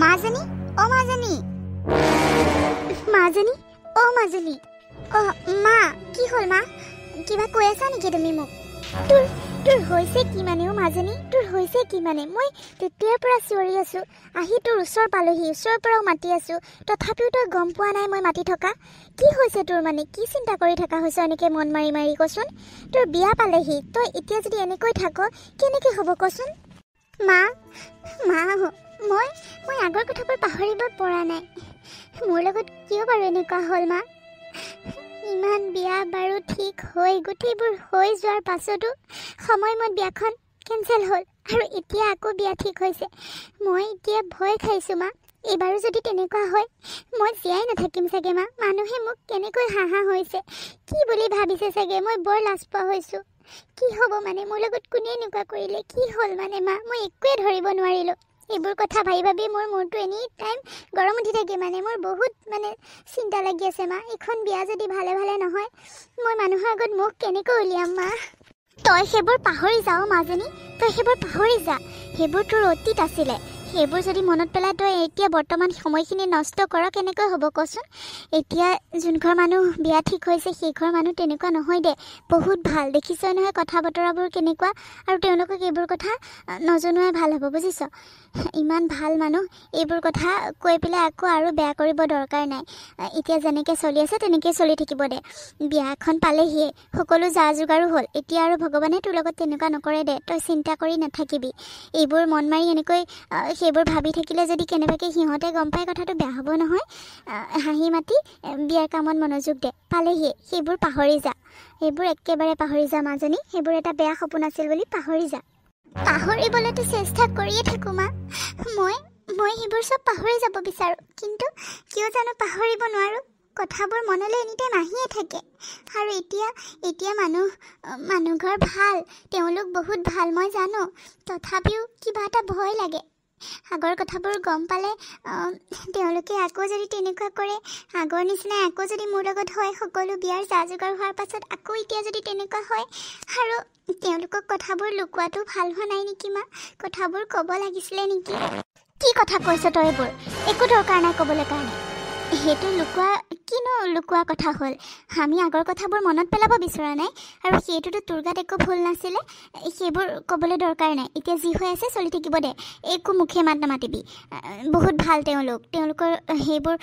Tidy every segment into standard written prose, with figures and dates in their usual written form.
মাজনী ও মাজনী মাজনী ও মাজনী ও মা কি হল মা কিবা কৈ আছা নেকি তুমি মোক তোৰ হৈছে কি মানে ও মাজনী তোৰ হৈছে কি মানে মই তেতিয়াৰ পৰা চিঞৰি আছো আহি তোৰ ওচৰ পালোহি ওচৰৰ পৰাও মাতি আছো তথাপিও তই গম পোৱা নাই মই মাতি থকা কি হৈছে তোৰ মানে কি চিন্তা কৰি থকা হৈছে এনেকে মন মাৰি মাৰি কচোন তোৰ বিয়া পালেহি তই এতিয়া যদি এনেকৈ থাক কেনেকে হ'ব কচোন মা মই আগৰ কথাবোৰ পাহৰিব পৰা নাই মোৰ লগত কিয় বাৰু এনেকুৱা হ'ল মা ইমান বিয়া বাৰু ঠিক হৈ গোটেইবোৰ হৈ যোৱাৰ পাছতো সময়মত বিয়াখন কেঞ্চেল হ'ল আৰু এতিয়া আকৌ বিয়া ঠিক হৈছে মই এতিয়া ভয় খাইছোঁ মা এইবাৰো যদি তেনেকুৱা হয় মই জীয়াই নাথাকিম চাগে মা মানুহে মোক কেনেকৈ হাঁহা হৈছে কি বুলি ভাবিছে চাগে মই বৰ লাজ পোৱা হৈছোঁ কি হ'ব মানে মোৰ লগত কোনে এনেকুৱা কৰিলে কি হ'ল মানে মা মই একোৱে ধৰিব নোৱাৰিলোঁ এইবোৰ কথা ভাবি মোৰ মূৰটো এনি টাইম গৰম উঠি থাকে মানে মোৰ বহুত মানে চিন্তা লাগি আছে মা এখন বিয়া যদি ভালে নহয় মই মানুহৰ আগত মুখ কেনেকৈ উলিয়াম মা তই সেইবোৰ পাহৰি যাও মাজনী তই সেইবোৰ পাহৰি যা সেইবোৰ তোৰ অতীত আছিলে সেইবোৰ যদি মনত পেলাই তই এতিয়া বৰ্তমান সময়খিনি নষ্ট কৰ কেনেকৈ হ'ব কচোন এতিয়া যোন ঘৰ মানুহ বিয়া ঠিক হৈছে সেই ঘৰ মানুহ তেনেকুৱা নহয় দে বহুত ভাল দেখিছই নহয় কথা বতৰাবোৰ কেনেকুৱা আৰু তেওঁলোকক এইবোৰ কথা নজনোৱাই ভাল হ'ব বুজিছ ইমান ভাল মানুহ এইবোৰ কথা কৈ পেলাই আকৌ আৰু বেয়া কৰিব দৰকাৰ নাই এতিয়া যেনেকৈ চলি আছে তেনেকৈ চলি থাকিব দে বিয়াখন পালেহিয়ে সকলো যা যোগাৰো হ'ল এতিয়া আৰু ভগৱানে তোৰ লগত তেনেকুৱা নকৰে দে তই চিন্তা কৰি নাথাকিবি এইবোৰ মন মাৰি এনেকৈ সেইবোৰ ভাবি থাকিলে যদি কেনেবাকৈ সিহঁতে গম পায় কথাটো বেয়া হ'ব নহয় হাঁহি মাতি বিয়াৰ কামত মনোযোগ দে পালেহিয়ে সেইবোৰ পাহৰি যা এইবোৰ একেবাৰে পাহৰি যা মাজনী সেইবোৰ এটা বেয়া সপোন আছিল বুলি পাহৰি যা পাহৰিবলৈতো চেষ্টা কৰিয়ে থাকোঁ মা মই সেইবোৰ চব পাহৰি যাব বিচাৰোঁ কিন্তু কিয় জানো পাহৰিব নোৱাৰোঁ কথাবোৰ মনলৈ এনিটাইম আহিয়ে থাকে আৰু এতিয়া মানুহ ঘৰ ভাল তেওঁলোক বহুত ভাল মই জানো তথাপিও কিবা এটা ভয় লাগে আগৰ কথাবোৰ গম পালে তেওঁলোকে আকৌ যদি তেনেকুৱা কৰে আগৰ নিচিনাই আকৌ যদি মোৰ লগত হয় সকলো বিয়াৰ যা যোগাৰ হোৱাৰ পাছত আকৌ এতিয়া যদি তেনেকুৱা হয় আৰু তেওঁলোকক কথাবোৰ লুকুৱাটো ভাল হোৱা নাই নেকি মা কথাবোৰ ক'ব লাগিছিলে নেকি কি কথা কৈছ তই এইবোৰ একো দৰকাৰ নাই ক'বলৈ কাৰণে সেইটো কিনো লুকুৱা কথা হ'ল আমি আগৰ কথাবোৰ মনত পেলাব বিচৰা নাই আৰু সেইটোতো তোৰ গাত একো ভুল নাছিলে সেইবোৰ ক'বলৈ দৰকাৰ নাই এতিয়া যি হৈ আছে চলি থাকিব দে একো মুখে মাত নামাতিবি বহুত ভাল তেওঁলোকৰ সেইবোৰ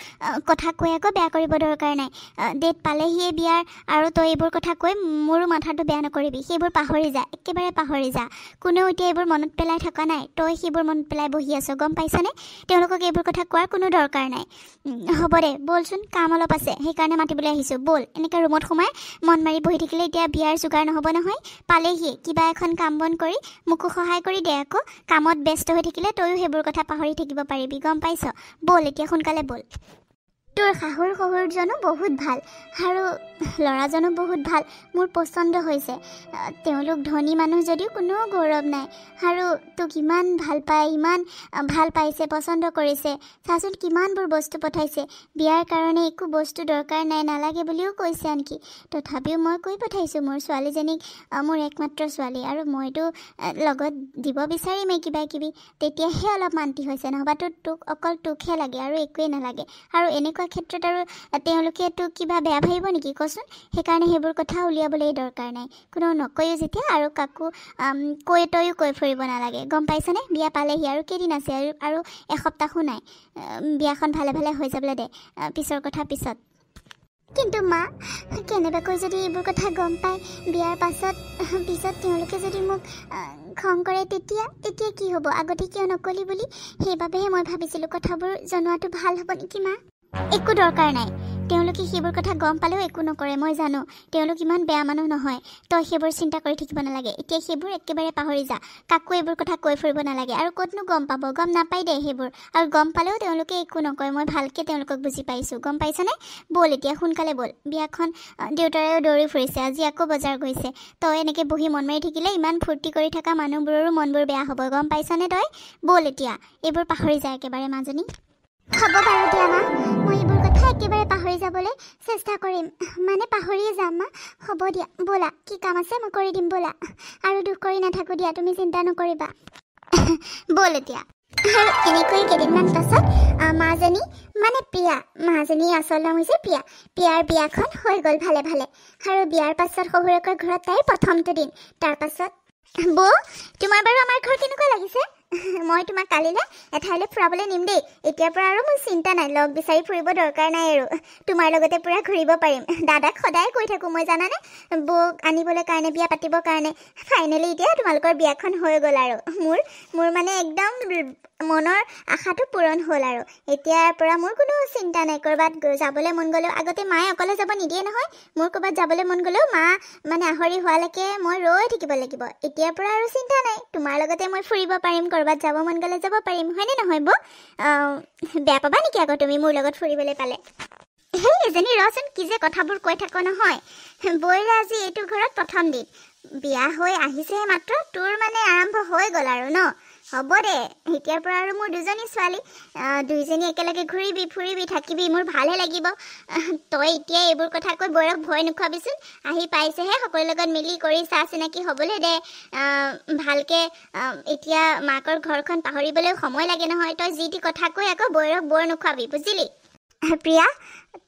কথা কৈ আকৌ বেয়া কৰিব দৰকাৰ নাই ডেট পালেহিয়ে বিয়াৰ আৰু তই এইবোৰ কথা কৈ মোৰো মাথাটো বেয়া নকৰিবি সেইবোৰ পাহৰি যা একেবাৰে পাহৰি যা কোনেও এতিয়া এইবোৰ মনত পেলাই থকা নাই তই সেইবোৰ মনত পেলাই বহি আছ গম পাইছনে তেওঁলোকক এইবোৰ কথা কোৱাৰ কোনো দৰকাৰ নাই হ'ব দে বলচোন কাম অলপ আছে সেইকাৰণে মাতিবলৈ আহিছোঁ বল এনেকৈ ৰুমত সোমাই মন মাৰি বহি থাকিলে এতিয়া বিয়াৰ যোগাৰ নহ'ব নহয় পালেহিয়ে কিবা এখন কাম বন কৰি মোকো সহায় কৰি দে আকৌ কামত ব্যস্ত হৈ থাকিলে তয়ো সেইবোৰ কথা পাহৰি থাকিব পাৰিবি গম পাইছ বল এতিয়া সোনকালে বল তোৰ শহুৰজনো বহুত ভাল আৰু ল'ৰাজনো বহুত ভাল মোৰ পচন্দ হৈছে তেওঁলোক ধনী মানুহ যদিও কোনো গৌৰৱ নাই আৰু তোক ইমান ভাল পায় ইমান ভাল পাইছে পচন্দ কৰিছে চাচোন কিমানবোৰ বস্তু পঠাইছে বিয়াৰ কাৰণে একো বস্তু দৰকাৰ নাই নালাগে বুলিও কৈছে আনকি তথাপিও মই কৈ পঠাইছোঁ মোৰ ছোৱালীজনীক মোৰ একমাত্ৰ ছোৱালী আৰু মইতো লগত দিব বিচাৰিমেই কিবা কিবি তেতিয়াহে অলপ মান্তি হৈছে নহবাতো অকল তোকহে লাগে আৰু একোৱেই নালাগে আৰু এনেকুৱা ক্ষেত্ৰত আৰু তেওঁলোকে তোক কিবা বেয়া ভাবিব নেকি কচোন সেইকাৰণে সেইবোৰ কথা উলিয়াবলৈ দৰকাৰ নাই কোনো নকয়ো যেতিয়া আৰু কাকো তয়ো কৈ ফুৰিব নালাগে গম পাইছনে বিয়া পালেহি আৰু কেইদিন আছে আৰু এসপ্তাহো নাই বিয়াখন ভালে হৈ যাবলৈ দে পিছৰ কথা পিছত কিন্তু মা কেনেবাকৈ যদি এইবোৰ কথা গম পায় বিয়াৰ পিছত তেওঁলোকে যদি মোক খং কৰে তেতিয়া কি হ'ব আগতে কিয় নকলি বুলি সেইবাবেহে মই ভাবিছিলোঁ কথাবোৰ জনোৱাটো ভাল হ'ব নেকি মা একো দৰকাৰ নাই তেওঁলোকে সেইবোৰ কথা গম পালেও একো নকৰে মই জানো তেওঁলোক ইমান বেয়া মানুহ নহয় তই সেইবোৰ চিন্তা কৰি থাকিব নালাগে এতিয়া সেইবোৰ একেবাৰে পাহৰি যা কাকো এইবোৰ কথা কৈ ফুৰিব নালাগে আৰু ক'তনো গম পাব গম নাপায় দে সেইবোৰ আৰু গম পালেও তেওঁলোকে একো নকয় মই ভালকৈ তেওঁলোকক বুজি পাইছোঁ গম পাইছনে ব'ল এতিয়া সোনকালে ব'ল বিয়াখন দেউতাৰেও দৌৰি ফুৰিছে আজি আকৌ বজাৰ গৈছে তই এনেকৈ বহি মন মাৰি থাকিলে ইমান ফূৰ্তি কৰি থকা মানুহবোৰৰো মনবোৰ বেয়া হ'ব গম পাইছনে তই ব'ল এতিয়া এইবোৰ পাহৰি যা একেবাৰে মাজনী হ'ব বাৰু দিয়া মা মই এইবোৰ কথা একেবাৰে পাহৰি যাবলৈ চেষ্টা কৰিম মানে পাহৰিয়ে যাম মা হ'ব দিয়া ব'লা কি কাম আছে মই কৰি দিম ব'লা আৰু দুখ কৰি নাথাকোঁ দিয়া তুমি চিন্তা নকৰিবা ব'ল এতিয়া আৰু এনেকৈ কেইদিনমান পাছত মাজনী মানে প্ৰিয়া, মাজনী আচল নাম হৈছে প্ৰিয়া, প্ৰিয়াৰ বিয়াখন হৈ গ'ল ভালে ভালে। আৰু বিয়াৰ পাছত শহুৰেকৰ ঘৰত তাইৰ প্ৰথমটো দিন। তাৰ পাছত বৌ, তোমাৰ বাৰু আমাৰ ঘৰ কেনেকুৱা লাগিছে? মই তোমাক কালিলৈ এঠাইলৈ ফুৰাবলৈ নিম দেই। এতিয়াৰ পৰা আৰু মোৰ চিন্তা নাই, লগ বিচাৰি ফুৰিব দৰকাৰ নাই আৰু তোমাৰ লগতে পুৰা ঘূৰিব পাৰিম। দাদাক সদায় কৈ থাকোঁ মই জানানে, বৌক আনিবলৈ কাৰণে, বিয়া পাতিবৰ কাৰণে। ফাইনেলি এতিয়া তোমালোকৰ বিয়াখন হৈ গ'ল আৰু মোৰ মানে একদম মনৰ আশাটো পূৰণ হ'ল আৰু এতিয়াৰ পৰা মোৰ কোনো চিন্তা নাই। ক'ৰবাত যাবলৈ মন গ'লেও, আগতে মায়ে অকলে যাব নিদিয়ে নহয়, মোৰ ক'ৰবাত যাবলৈ মন গ'লেও মা মানে আহৰি হোৱালৈকে মই ৰৈ থাকিব লাগিব। এতিয়াৰ পৰা আৰু চিন্তা নাই, তোমাৰ লগতে মই ফুৰিব পাৰিম, ক'ৰবাত যাব মন গ'লে যাব পাৰিম, হয়নে নহয় বৌ? বেয়া পাবা নেকি আকৌ তুমি মোৰ লগত ফুৰিবলৈ পালে? সেই এজনী ৰচোন, কি যে কথাবোৰ কৈ থাকো নহয়। বৌৰ আজি এইটো ঘৰত প্ৰথম দিন, বিয়া হৈ আহিছেহে মাত্ৰ, তোৰ মানে আৰম্ভ হৈ গ'ল আৰু ন? হ'ব দে, এতিয়াৰ পৰা আৰু মোৰ দুজনী ছোৱালী, দুইজনী একেলগে ঘূৰিবি ফুৰিবি থাকিবি, মোৰ ভালহে লাগিব। তই এতিয়া এইবোৰ কথা কৈ বৌৰক ভয় নোখোৱাবিচোন। আহি পাইছেহে, সকলোৰ লগত মিলি কৰি চা চিনাকি হ'বলৈ দে ভালকৈ। এতিয়া মাকৰ ঘৰখন পাহৰিবলৈও সময় লাগে নহয়। তই যি টি কথা কৈ আকৌ বৌৰক বৰ নোখোৱাবি, বুজিলি? প্ৰিয়া,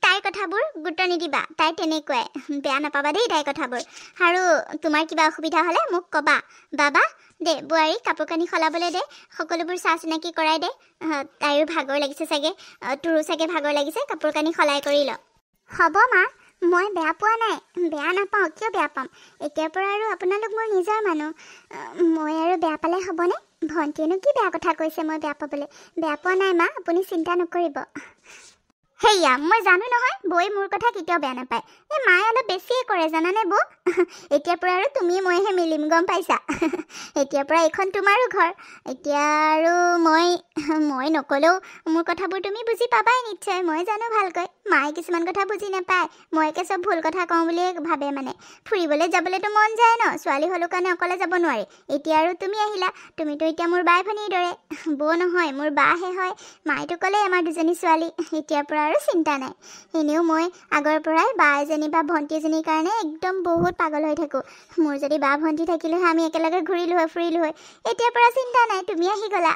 তাইৰ কথাবোৰ গুৰুত্ব নিদিবা, তাই তেনেকুৱাই, বেয়া নাপাবা দেই তাইৰ কথাবোৰ। আৰু তোমাৰ কিবা অসুবিধা হ'লে মোক ক'বা। বাবা দে, বোৱাৰী কাপোৰ কানি সলাবলৈ দে, সকলোবোৰ চা চিনাকি কৰাই দে। তাইৰো ভাগৰ লাগিছে চাগে, তোৰো চাগে ভাগৰ লাগিছে, কাপোৰ কানি সলাই কৰি ল। হ'ব মা, মই বেয়া পোৱা নাই, বেয়া নাপাওঁ, কিয় বেয়া পাম? এতিয়াৰ পৰা আৰু আপোনালোক মোৰ নিজৰ মানুহ, মই আৰু বেয়া পালে হ'বনে? ভণ্টিয়েনো কি বেয়া কথা কৈছে মই বেয়া পাবলৈ? বেয়া পোৱা নাই মা, আপুনি চিন্তা নকৰিব। সেয়া মই জানো নহয়, বৌয়ে মোৰ কথা কেতিয়াও বেয়া নাপায়। এই মায়ে অলপ বেছিয়ে কৰে জানানে বৌ? এতিয়াৰ পৰা আৰু তুমি মইহে মিলিম, গম পাইছা? এতিয়াৰ পৰা এইখন তোমাৰো ঘৰ। এতিয়া আৰু মই নক'লেও মোৰ কথাবোৰ তুমি বুজি পাবাই নিশ্চয়, মই জানো ভালকৈ। মায়ে কিছুমান কথা বুজি নাপায়, মইকে চব ভুল কথা কওঁ বুলিয়ে ভাবে মানে। ফুৰিবলৈ যাবলৈতো মন যায় ন, ছোৱালী হ'লো কাৰণে অকলে যাব নোৱাৰি। এতিয়া আৰু তুমি আহিলা, তুমিতো এতিয়া মোৰ বাই ভনীৰ দৰে, বৌ নহয় মোৰ বাহে হয়। মায়েতো ক'লে আমাৰ দুজনী ছোৱালী, এতিয়াৰ পৰা আৰু চিন্তা নাই। এনেও মই আগৰ পৰাই বা এজনী বা ভণ্টি এজনীৰ কাৰণে একদম বহুত পাগল হৈ থাকোঁ। মোৰ যদি বা ভণ্টি থাকিলে হয়, আমি একেলগে ঘূৰিলোঁ হয়, ফুৰিলোঁ হয়। এতিয়াৰ পৰা চিন্তা নাই, তুমি আহি গ'লা।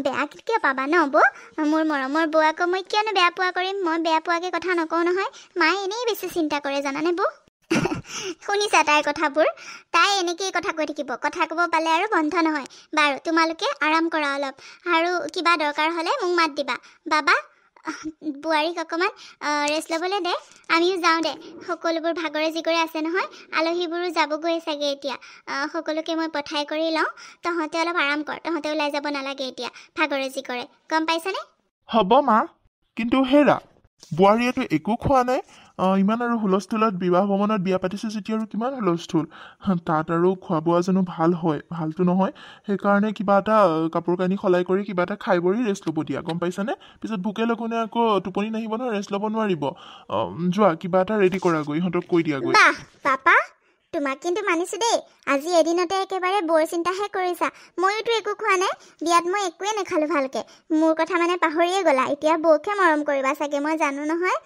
বেয়া কিয় পাবা ন বৌ? মোৰ মৰমৰ বৌ আকৌ মই কিয়নো বেয়া পোৱা কৰিম? মই বেয়া পোৱাকৈ কথা নকওঁ নহয়। মায়ে এনেই বেছি চিন্তা কৰে জানানে বৌ? শুনিছা তাইৰ কথাবোৰ? তাই এনেকেই কথা কৈ থাকিব, কথা ক'ব পালে আৰু বন্ধ নহয়। বাৰু তোমালোকে আৰাম কৰা অলপ, আৰু কিবা দৰকাৰ হ'লে মোক মাত দিবা। বাবা, বোৱাৰীক অকণমান ৰেষ্ট ল'বলৈ দে, আমিও যাওঁ দে। সকলোবোৰ ভাগৰে জিগৰে আছে নহয়, আলহীবোৰো যাবগৈ চাগে এতিয়া। সকলোকে মই পঠাই কৰি লওঁ, তহঁতে অলপ আৰাম কৰ, তহঁতে ওলাই যাব নালাগে এতিয়া ভাগৰে জিগৰে, গম পাইছানে? হ'ব মা, কিন্তু হেৰা, বোৱাৰীয়েতো একো খোৱা নাই। ইমান আৰু হুলস্থুলত বিবাহ ভৱনত বিয়া পাতিছোঁ যেতিয়া আৰু কিমান হুলস্থুল। তাত আৰু খোৱা বোৱা জানো ভাল হয়? ভালতো নহয়। সেইকাৰণে কিবা এটা কাপোৰ কানি সলাই কৰি কিবা এটা খাই বৰি ৰেষ্ট ল'ব দিয়া, গম পাইছানে? পিছত ভোকে লঘোণে আকৌ টোপনি নাহিব নহয়, ৰেষ্ট ল'ব নোৱাৰিব। যোৱা কিবা এটা ৰেডি কৰাগৈ, ইহঁতক কৈ দিয়াগৈ। বাহ পাপা, তোমাক কিন্তু মানিছোঁ দেই, আজি এদিনতে একেবাৰে বৰ চিন্তাহে কৰিছা। ময়োতো একো খোৱা নাই, বিয়াত মই একোৱে নাখালোঁ ভালকৈ। মোৰ কথা মানে পাহৰিয়ে গ'লা, এতিয়া বৌকে মৰম কৰিবা চাগে, মই জানো নহয়।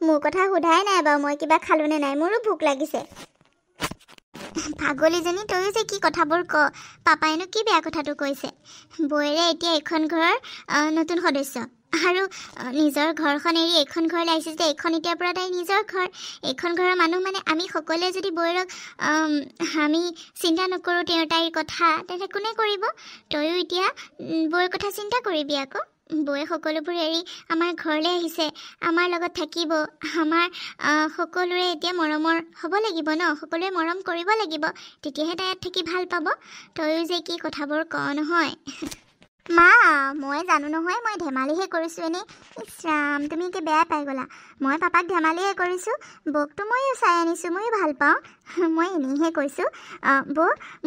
মোৰ কথা সোধাই নাই বাৰু, মই কিবা খালোঁ নে নাই, মোৰো ভোক লাগিছে। পাগলীজনী, তয়ো যে কি কথাবোৰ ক? পাপাইনো কি বেয়া কথাটো কৈছে? বৌৰে এতিয়া এইখন ঘৰৰ নতুন সদস্য, আৰু নিজৰ ঘৰখন এৰি এইখন ঘৰলৈ আহিছে যে, এইখন এতিয়াৰ পৰা তাইৰ নিজৰ ঘৰ। এইখন ঘৰৰ মানুহ মানে আমি সকলোৱে যদি বৌৰক আমি চিন্তা নকৰোঁ তাইৰ কথা, তেন্তে কোনে কৰিব? তয়ো এতিয়া বৌৰ কথা চিন্তা কৰিবি আকৌ। বৌয়ে সকলোবোৰ এৰি আমাৰ ঘৰলৈ আহিছে, আমাৰ লগত থাকিব। আমাৰ সকলোৰে এতিয়া মৰমৰ হ'ব লাগিব ন, সকলোৱে মৰম কৰিব লাগিব, তেতিয়াহে তাই ইয়াত থাকি ভাল পাব। তয়ো যে কি কথাবোৰ ক নহয়। মা, মই জানো নহয়, মই ধেমালিহে কৰিছোঁ এনেই। ইছৰাম, তুমি একে বেয়া পাই গ'লা। মই পাপাক ধেমালিহে কৰিছোঁ, বৌকতো ময়ো চাই আনিছোঁ, ময়ো ভাল পাওঁ। মই এনেইহে কৈছোঁ।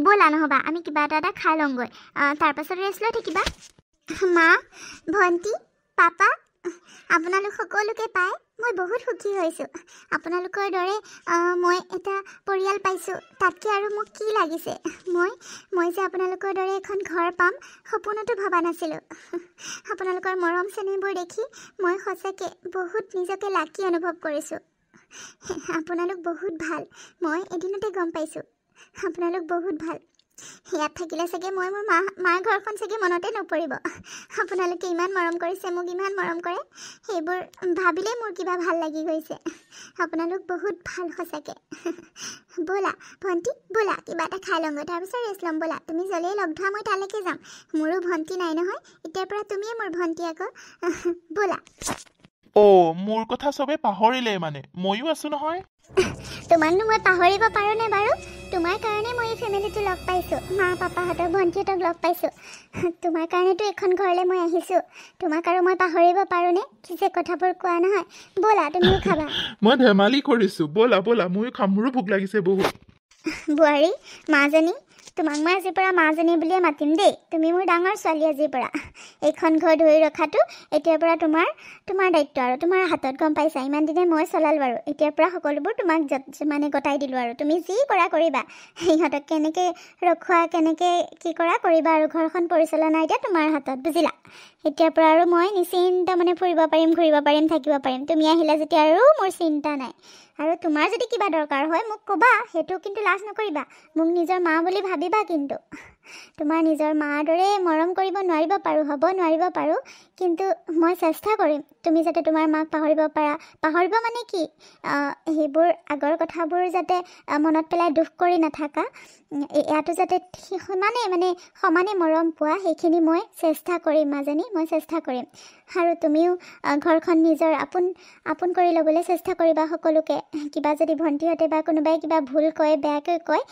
ব'লা নহ'বা আমি কিবা এটা খাই লওঁগৈ, তাৰপাছত ৰেষ্ট লৈ থাকিবা। মা, ভণ্টি, পাপা, আপোনালোক সকলোকে পাই মই বহুত সুখী হৈছোঁ। আপোনালোকৰ দৰে মই এটা পৰিয়াল পাইছোঁ, তাতকৈ আৰু মোক কি লাগিছে? মই যে আপোনালোকৰ দৰে এখন ঘৰ পাম সপোনতো ভবা নাছিলোঁ। আপোনালোকৰ মৰম চেনেহবোৰ দেখি মই সঁচাকৈ বহুত নিজকে লাকি অনুভৱ কৰিছোঁ। আপোনালোক বহুত ভাল, মই এদিনতে গম পাইছোঁ। আপোনালোক বহুত ভাল। ইয়াত থাকিলে চাগে মই মোৰ মাৰ ঘৰখন চাগে মনতে নপৰিব। আপোনালোকে ইমান মৰম কৰিছে, মোক ইমান মৰম কৰে, সেইবোৰ ভাবিলেই মোৰ কিবা ভাল লাগি গৈছে। আপোনালোক বহুত ভাল সঁচাকৈ। ব'লা ভণ্টি, ব'লা কিবা এটা খাই লওঁগৈ, তাৰপিছত ৰেষ্ট ল'ম। ব'লা, তুমি জ্বলেই লগ ধৰা, মই তালৈকে যাম। মোৰো ভণ্টি নাই নহয়, এতিয়াৰ পৰা তুমিয়ে মোৰ ভণ্টি আকৌ। ব'লা। মোৰ কথা চবে পাহৰিলে মানে, ময়ো আছো নহয়। তোমাকনো মই পাহৰিব পাৰোঁনে বাৰু? তোমাৰ কাৰণে মই এই ফেমিলিটো লগ পাইছোঁ, মা পাপাহঁতক ভণ্টিহঁতক লগ পাইছোঁ। তোমাৰ কাৰণেতো এইখন ঘৰলৈ মই আহিছোঁ। তোমাক আৰু মই পাহৰিব পাৰোঁনে? কি যে কথাবোৰ কোৱা নহয়। ব'লা, তুমিও খাবা। মই ধেমালি কৰিছোঁ, ব'লা ব'লা, ময়ো খাম, মোৰো ভোক লাগিছে বহুত। বোৱাৰী, মাজনী, তোমাক মই আজিৰ পৰা মাজনী বুলিয়ে মাতিম দেই। তুমি মোৰ ডাঙৰ ছোৱালী আজিৰ পৰা। এইখন ঘৰ ধৰি ৰখাটো এতিয়াৰ পৰা তোমাৰ দায়িত্ব আৰু তোমাৰ হাতত, গম পাইছা? ইমান দিনে মই চলালোঁ আৰু এতিয়াৰ পৰা সকলোবোৰ তোমাক মানে গতাই দিলোঁ আৰু তুমি যি কৰা কৰিবা। সিহঁতক কেনেকৈ ৰখোৱা, কেনেকৈ কি কৰা কৰিবা আৰু ঘৰখন পৰিচালনা এতিয়া তোমাৰ হাতত, বুজিলা? এতিয়াৰ পৰা আৰু মই নিশ্চিন্ত মানে ফুৰিব পাৰিম, ঘূৰিব পাৰিম, থাকিব পাৰিম। তুমি আহিলা যেতিয়া আৰু মোৰ চিন্তা নাই। আৰু তোমাৰ যদি কিবা দৰকাৰ হয় মোক ক'বা, সেইটো কিন্তু লাজ নকৰিবা। মোক নিজৰ মা বুলি ভাবিবা কিন্তু। তোমাৰ নিজৰ মাৰ দৰে মৰম কৰিব নোৱাৰিব পাৰোঁ, হ'ব নোৱাৰিব পাৰোঁ, কিন্তু মই চেষ্টা কৰিম তুমি যাতে তোমাৰ মাক পাহৰিব পাৰা। পাহৰিব মানে কি, সেইবোৰ আগৰ কথাবোৰ যাতে মনত পেলাই দুখ কৰি নাথাকা, ইয়াতো যাতে সমানে মৰম পোৱা, সেইখিনি মই চেষ্টা কৰিম মাজনী, মই চেষ্টা কৰিম। আৰু তুমিও ঘৰখন নিজৰ আপোন কৰি ল'বলৈ চেষ্টা কৰিবা সকলোকে। কিবা যদি ভণ্টিহঁতে বা কোনোবাই কিবা ভুল কয়, বেয়াকৈ কয়,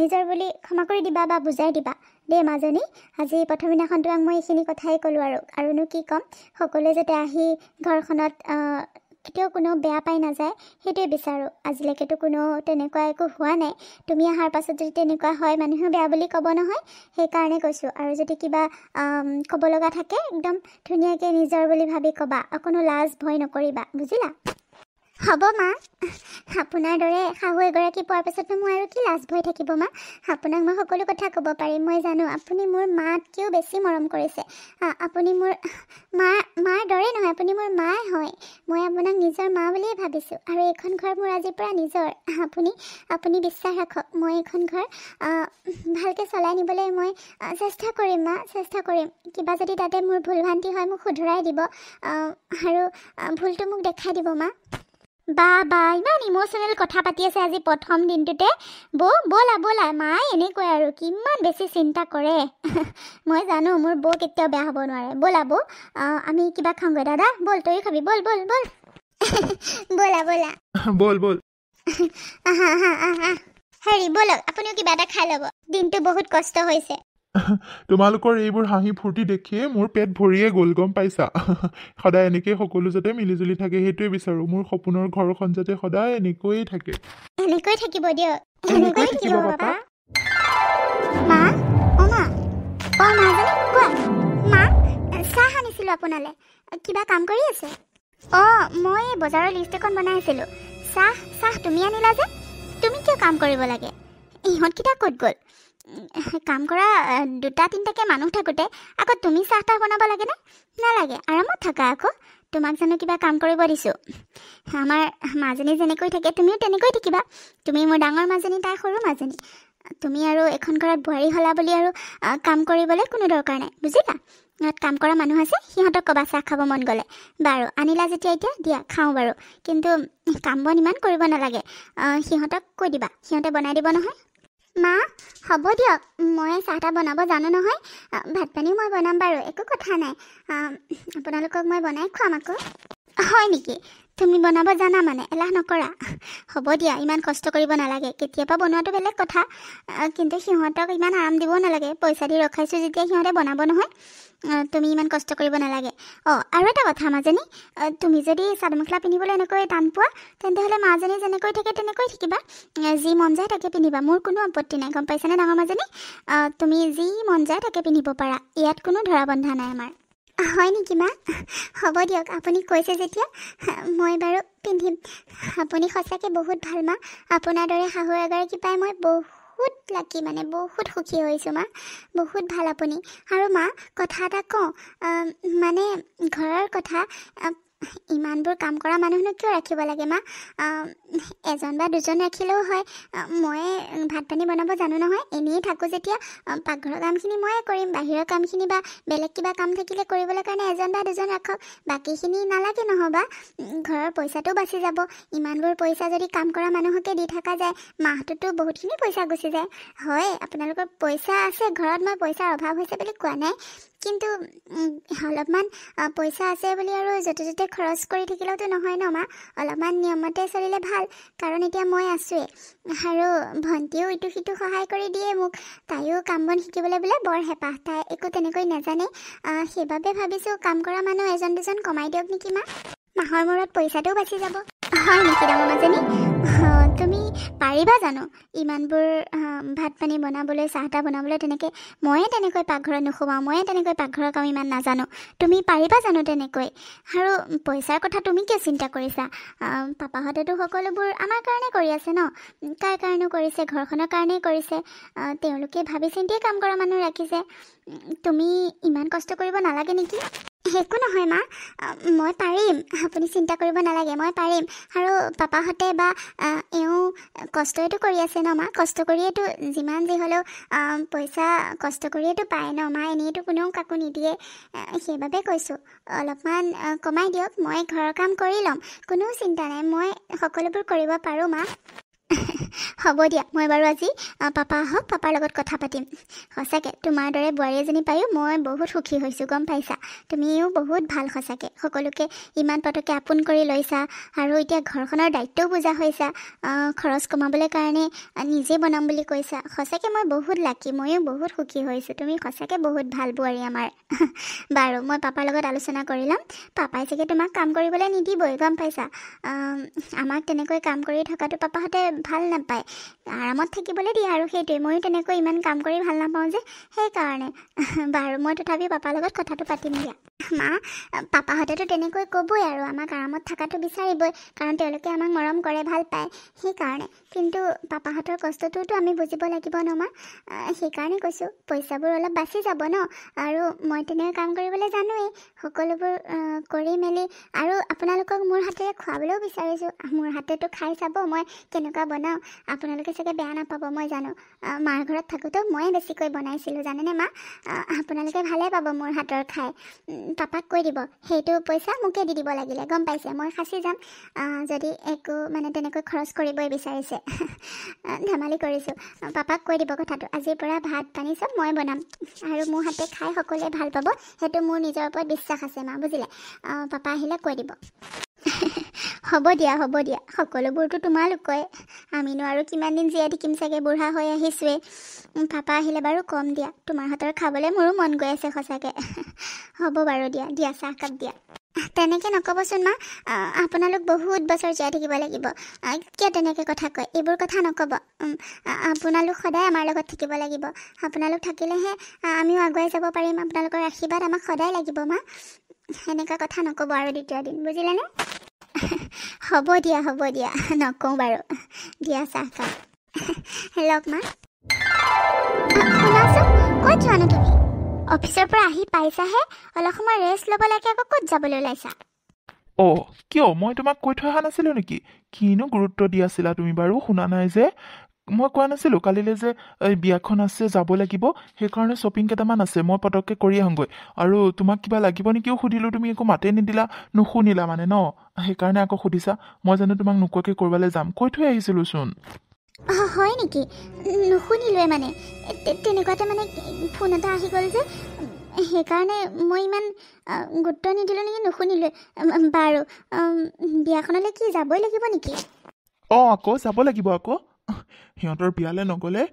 নিজৰ বুলি ক্ষমা কৰি দিবা বা বুজাই দিবা দেই মাজনী। আজি প্ৰথম দিনাখন তোমাক মই এইখিনি কথাই ক'লোঁ আৰুনো কি ক'ম। সকলোৱে যাতে আহি ঘৰখনত কেতিয়াও কোনো বেয়া পাই নাযায়, সেইটোৱে বিচাৰোঁ। আজিলৈকেতো কোনো তেনেকুৱা একো হোৱা নাই। তুমি অহাৰ পাছত যদি তেনেকুৱা হয়, মানুহে বেয়া বুলি ক'ব নহয়, সেইকাৰণে কৈছোঁ। আৰু যদি কিবা ক'ব লগা থাকে, একদম ধুনীয়াকৈ নিজৰ বুলি ভাবি ক'বা, অকণো লাজ ভয় নকৰিবা, বুজিলা? হ'ব মা, আপোনাৰ দৰে শাহু এগৰাকী পোৱাৰ পাছতনো মই আৰু কি লাজ ভয় থাকিব মা? আপোনাক মই সকলো কথা ক'ব পাৰিম। মই জানো আপুনি মোৰ মাতকৈও বেছি মৰম কৰিছে। আপুনি মোৰ মাৰ দৰে নহয়, আপুনি মোৰ মাই হয়। মই আপোনাক নিজৰ মা বুলিয়ে ভাবিছোঁ। আৰু এইখন ঘৰ মোৰ আজিৰ পৰা নিজৰ। আপুনি বিশ্বাস ৰাখক, মই এইখন ঘৰ ভালকৈ চলাই নিবলৈ মই চেষ্টা কৰিম মা, চেষ্টা কৰিম। কিবা যদি তাতে মোৰ ভুল ভ্ৰান্তি হয় মোক শুধৰাই দিব, আৰু ভুলটো মোক দেখাই দিব মা। বা ইমান ইম'চনেল কথা পাতি আছে আজি প্ৰথম দিনটোতে। ব'লা, মায়ে এনেকৈ আৰু কিমান বেছি চিন্তা কৰে। মই জানো মোৰ বৌ কেতিয়াও বেয়া হ'ব নোৱাৰে। ব'লা বৌ, আমি কিবা খাওঁগৈ। দাদা ব'ল, তয়ো খাবি, ব'ল। ব'ল। হেৰি ব'লক, আপুনিও কিবা এটা খাই ল'ব, দিনটো বহুত কষ্ট হৈছে। তোমালোকৰ এইবোৰ হাঁহি ফূৰ্তি দেখিয়ে মোৰ পেট ভৰিয়ে গ'ল, গম পাইছা? সদায় এনেকৈ সকলো যাতে মিলিজুলি থাকে, সেইটোৱে বিচাৰোঁ। মোৰ সপোনৰ ঘৰখন যাতে সদায় এনেকৈয়ে থাকে। এনেকৈ থাকিব দিয়ক, এনেকৈ থাকিব পাপা। মা, মাজনী কোৱা। মা, চাহ আনিছিলোঁ আপোনালৈ। কিবা কাম কৰি আছে? মই বজাৰৰ লিষ্ট এখন বনাই আছিলোঁ। চাহ তুমি আনিলা যে? তুমি কিয় কাম কৰিব লাগে? ইহঁতকেইটা ক'ত গ'ল? কাম কৰা 2-3টাকৈ মানুহ থাকোঁতে আকৌ তুমি চাহ বনাব লাগেনে? নালাগে, আৰামত থাকা আকৌ। তোমাক জানো কিবা কাম কৰিব দিছোঁ? আমাৰ মাজনী যেনেকৈ থাকে তুমিও তেনেকৈ থাকিবা। তুমি মোৰ ডাঙৰ মাজনী, তাই সৰু মাজনী। তুমি আৰু এখন ঘৰত বোৱাৰী হ'লা বুলি আৰু কাম কৰিবলৈ কোনো দৰকাৰ নাই, বুজিলা? ইয়াত কাম কৰা মানুহ আছে, সিহঁতক ক'বা চাহ খাব মন গ'লে। বাৰু আনিলা যেতিয়া এতিয়া দিয়া, খাওঁ বাৰু। কিন্তু কাম বন ইমান কৰিব নালাগে, সিহঁতক কৈ দিবা, সিহঁতে বনাই দিব নহয়। মা, হ'ব দিয়ক, মই চাহ বনাব জানো নহয়। ভাত পানীও মই বনাম বাৰু, একো কথা নাই। আপোনালোকক মই বনাই খুৱাম আকৌ। হয় নেকি? তুমি বনাব জানা মানে, এলাহ নকৰা? হ'ব দিয়া, ইমান কষ্ট কৰিব নালাগে। কেতিয়াবা বনোৱাটো বেলেগ কথা, কিন্তু সিহঁতক ইমান আৰাম দিবও নালাগে। পইচা দি ৰখাইছোঁ যেতিয়া সিহঁতে বনাব নহয়। তুমি ইমান কষ্ট কৰিব নালাগে। আৰু এটা কথা মাজনী, তুমি যদি চাদৰ মেখেলা পিন্ধিবলৈ এনেকৈ টান পোৱা, তেন্তে হ'লে মাজনী যেনেকৈ থাকে তেনেকৈ থাকিবা। যি মন যায় তাকে পিন্ধিবা, মোৰ কোনো আপত্তি নাই, গম পাইছানে ডাঙৰ মাজনী? তুমি যি মন যায় তাকে পিন্ধিব পাৰা, ইয়াত কোনো ধৰা বন্ধা নাই আমাৰ। হয় নেকি মা? হ'ব দিয়ক, আপুনি কৈছে যেতিয়া মই বাৰু পিন্ধিম। আপুনি সঁচাকৈ বহুত ভাল মা। আপোনাৰ দৰে শাহু এগৰাকী পাই মই বহুত লাকি, মানে বহুত সুখী হৈছোঁ মা। বহুত ভাল আপুনি। আৰু মা, কথা এটা কওঁ, মানে ঘৰৰ কথা। ইমানবোৰ কাম কৰা মানুহনো কিয় ৰাখিব লাগে মা? এজন বা দুজন ৰাখিলেও হয়। মই ভাত পানী বনাব জানো নহয়। এনেই থাকোঁ যেতিয়া পাকঘৰৰ কামখিনি ময়ে কৰিম। বাহিৰৰ কামখিনি বা বেলেগ কিবা কাম থাকিলে কৰিবলৈ কাৰণে এজন বা দুজন ৰাখক। বাকীখিনি নালাগে নহ'বা। ঘৰৰ পইচাটো বাচি যাব। ইমানবোৰ পইচা যদি কাম কৰা মানুহকে দি থকা যায়, মাহটোতো বহুতখিনি পইচা গুচি যায়। হয়, আপোনালোকৰ পইচা আছে, ঘৰত মই পইচাৰ অভাৱ হৈছে বুলি কোৱা নাই। কিন্তু অলপমান পইচা আছে বুলি আৰু য'তে ত'তে খৰচ কৰি থাকিলেওতো নহয় ন মা। অলপমান নিয়মতে চলিলে ভাল। কাৰণ এতিয়া মই আছোৱেই, আৰু ভণ্টিও ইটো সিটো সহায় কৰি দিয়ে মোক। তাইও কাম বন শিকিবলৈ বোলে বৰ হেঁপাহ, তাই একো তেনেকৈ নাজানে। সেইবাবে ভাবিছোঁ কাম কৰা মানুহ এজন দুজন কমাই দিয়ক নেকি মা। মাহৰ মূৰত পইচাটোও বাচি যাব। হয় নেকি ডাঙৰ মাজনী? তুমি পাৰিবা জানো ইমানবোৰ ভাত পানী বনাবলৈ, চাহ তাহ বনাবলৈ? ময়ে তেনেকৈ পাকঘৰত নোসোমাওঁ, ময়ে তেনেকৈ পাকঘৰৰ কাম ইমান নাজানো। তুমি পাৰিবা জানো তেনেকৈ? আৰু পইচাৰ কথা তুমি কিয় চিন্তা কৰিছা? পাপাহঁতেতো সকলোবোৰ আমাৰ কাৰণে কৰি আছে ন। কাৰ কাৰণেও কৰিছে? ঘৰখনৰ কাৰণেই কৰিছে। তেওঁলোকে ভাবি চিন্তিয়ে কাম কৰা মানুহ ৰাখিছে। তুমি ইমান কষ্ট কৰিব নালাগে নেকি? একো নহয় মা, মই পাৰিম। আপুনি চিন্তা কৰিব নালাগে, মই পাৰিম। আৰু পাপাহঁতে বা এওঁ কষ্টইতো কৰি আছে ন মা। কষ্ট কৰিয়েতো যিমান যি হ'লেও পইচা কষ্ট কৰিয়েতো পায় ন মা। এনেইতো কোনেও কাকো নিদিয়ে। সেইবাবে কৈছোঁ অলপমান কমাই দিয়ক। মই ঘৰৰ কাম কৰি ল'ম, কোনো চিন্তা নাই। মই সকলোবোৰ কৰিব পাৰোঁ মা। হ'ব দিয়া, মই বাৰু আজি পাপা আহক, পাপাৰ লগত কথা পাতিম। সঁচাকৈ তোমাৰ দৰে বোৱাৰী এজনী পায়ো মই বহুত সুখী হৈছোঁ, গম পাইছা? তুমিও বহুত ভাল সঁচাকৈ। সকলোকে ইমান পটককৈ আপোন কৰি লৈছা, আৰু এতিয়া ঘৰখনৰ দায়িত্বও বুজা হৈছা। খৰচ কমাবলৈ কাৰণে নিজে বনাম বুলি কৈছা। সঁচাকৈ মই বহুত লাকি, ময়ো বহুত সুখী হৈছোঁ। তুমি সঁচাকৈ বহুত ভাল বোৱাৰী আমাৰ। বাৰু, মই পাপাৰ লগত আলোচনা কৰি ল'ম। পাপাই চাগে তোমাক কাম কৰিবলৈ নিদিবই, গম পাইছা? আমাক তেনেকৈ কাম কৰি থকাটো পাপাহঁতে ভাল নাপায়। আৰামত থাকিবলৈ দিয়ে আৰু সেইটোৱে। ময়ো তেনেকৈ ইমান কাম কৰি ভাল নাপাওঁ যে, সেইকাৰণে। বাৰু, মই তথাপিও পাপাৰ লগত কথাটো পাতিম দিয়া। মা, পাপাহঁতেতো তেনেকৈ ক'বই আৰু আমাক আৰামত থকাটো বিচাৰিবই, কাৰণ তেওঁলোকে আমাক মৰম কৰে, ভাল পায়, সেইকাৰণে। কিন্তু পাপাহঁতৰ কষ্টটোতো আমি বুজিব লাগিব ন মা। সেইকাৰণে কৈছোঁ পইচাবোৰ অলপ বাচি যাব ন। আৰু মই তেনেকৈ কাম কৰিবলৈ জানোৱেই। সকলোবোৰ কৰি মেলি আৰু আপোনালোকক মোৰ হাতেৰে খুৱাবলৈও বিচাৰিছোঁ। মোৰ হাতেতো খাই চাব মই কেনেকুৱা বনাওঁ। আপোনালোকে চাগে বেয়া নাপাব, মই জানো। মাৰ ঘৰত থাকোঁতেও ময়ে বেছিকৈ বনাইছিলোঁ, জানেনে মা? আপোনালোকে ভালে পাব মোৰ হাতৰ খাই। পাপাক কৈ দিব সেইটো পইচা মোকে দি দিব লাগিলে, গম পাইছে? মই সাঁচি যাম যদি একো মানে তেনেকৈ খৰচ কৰিবই বিচাৰিছে। ধেমালি কৰিছোঁ। পাপাক কৈ দিব কথাটো। আজিৰ পৰা ভাত পানী চব মই বনাম, আৰু মোৰ হাতে খাই সকলোৱে ভাল পাব। সেইটো মোৰ নিজৰ ওপৰত বিশ্বাস আছে মা, বুজিলে? পাপা আহিলে কৈ দিব। হ'ব দিয়া, হ'ব দিয়া। সকলোবোৰতো তোমালোকৰে। আমিনো আৰু কিমান দিন জীয়াই থাকিম চাগে, বুঢ়া হৈ আহিছোৱেই। পাপা আহিলে বাৰু কম দিয়া। তোমাৰ হাতৰ খাবলৈ মোৰো মন গৈ আছে সঁচাকৈ। হ'ব বাৰু, দিয়া চাহকাপ দিয়া। তেনেকৈ নক'বচোন মা। আপোনালোক বহুত বছৰ জীয়াই থাকিব লাগিব। কিয় তেনেকৈ কথা কয়? এইবোৰ কথা নক'ব। আপোনালোক সদায় আমাৰ লগত থাকিব লাগিব। আপোনালোক থাকিলেহে আমিও আগুৱাই যাব পাৰিম। আপোনালোকৰ আশীৰ্বাদ আমাক সদায় লাগিব মা। সেনেকুৱা কথা নক'ব আৰু দ্বিতীয় দিন, বুজিলেনে? হ'ব দিয়া, নকওঁ বাৰু। দিয়া চাহকাপ লওক মা। শুনাচোন, ক'ত যোৱানো তুমি? অফিচৰ পৰা আহি পাইছাহে, অলপ সময় ৰেষ্ট ল'ব লাগে, আকৌ ক'ত যাবলৈ ওলাইছা? কিয়? মই তোমাক কৈ থৈ অহা নাছিলোঁ নেকি? কিনো গুৰুত্ব দি আছিলা তুমি বাৰু? শুনা নাই যে? মই কোৱা নাছিলোঁ কালিলৈ যে এই বিয়াখন আছে, যাব লাগিব, সেইকাৰণে শ্বপিং কেইটামান আছে, মই পটককৈ কৰি আহোঁগৈ। আৰু তোমাক কিবা লাগিব নেকিও সুধিলোঁ, তুমি একো মাতেই নিদিলা, নুশুনিলা মানে ন? সেইকাৰণে আকৌ সুধিছা। মই জানো তোমাক নোকোৱাকৈ ক'ৰবালৈ যাম? কৈ থৈ আহিছিলোঁচোন। হয় নেকি? নুশুনিলোৱে মানে। তেনেকুৱাতে মানে ফোন এটা আহি গ'ল যে, সেইকাৰণে মই ইমান গুৰুত্ব নিদিলোঁ নেকি, নুশুনিলোৱে। বাৰু, বিয়াখনলৈ কি যাবই লাগিব নেকি? আকৌ যাব লাগিব আকৌ। সিহঁতৰ বিয়ালৈ নগ'লে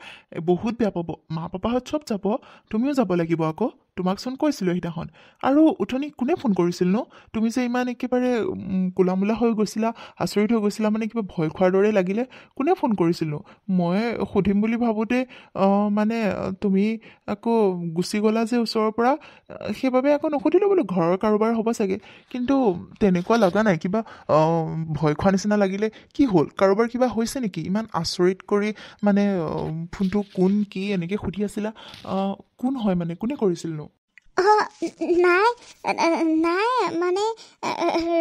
বহুত বেয়া পাব। মা পাপাহঁত চব যাব, তুমিও যাব লাগিব আকৌ। তোমাকচোন কৈছিলোঁ সেইদিনাখন। আৰু উঠনি কোনে ফোন কৰিছিল নো? তুমি যে ইমান একেবাৰে কোলামোলা হৈ গৈছিলা, আচৰিত হৈ গৈছিলা, মানে কিবা ভয় খোৱাৰ দৰে লাগিলে। কোনে ফোন কৰিছিল নো? মই সুধিম বুলি ভাবোঁতে মানে তুমি আকৌ গুচি গ'লা যে ওচৰৰ পৰা, সেইবাবে আকৌ নুসুধিলোঁ, বোলো ঘৰৰ কাৰোবাৰ হ'ব চাগে। কিন্তু তেনেকুৱা লগা নাই, কিবা ভয় খোৱা নিচিনা লাগিলে। কি হ'ল? কাৰোবাৰ কিবা হৈছে নেকি? ইমান আচৰিত কৰি মানে ফোনটো কোন কি এনেকৈ সুধি আছিলা। কোন হয় মানে? কোনে কৰিছিলনো? নাই নাই মানে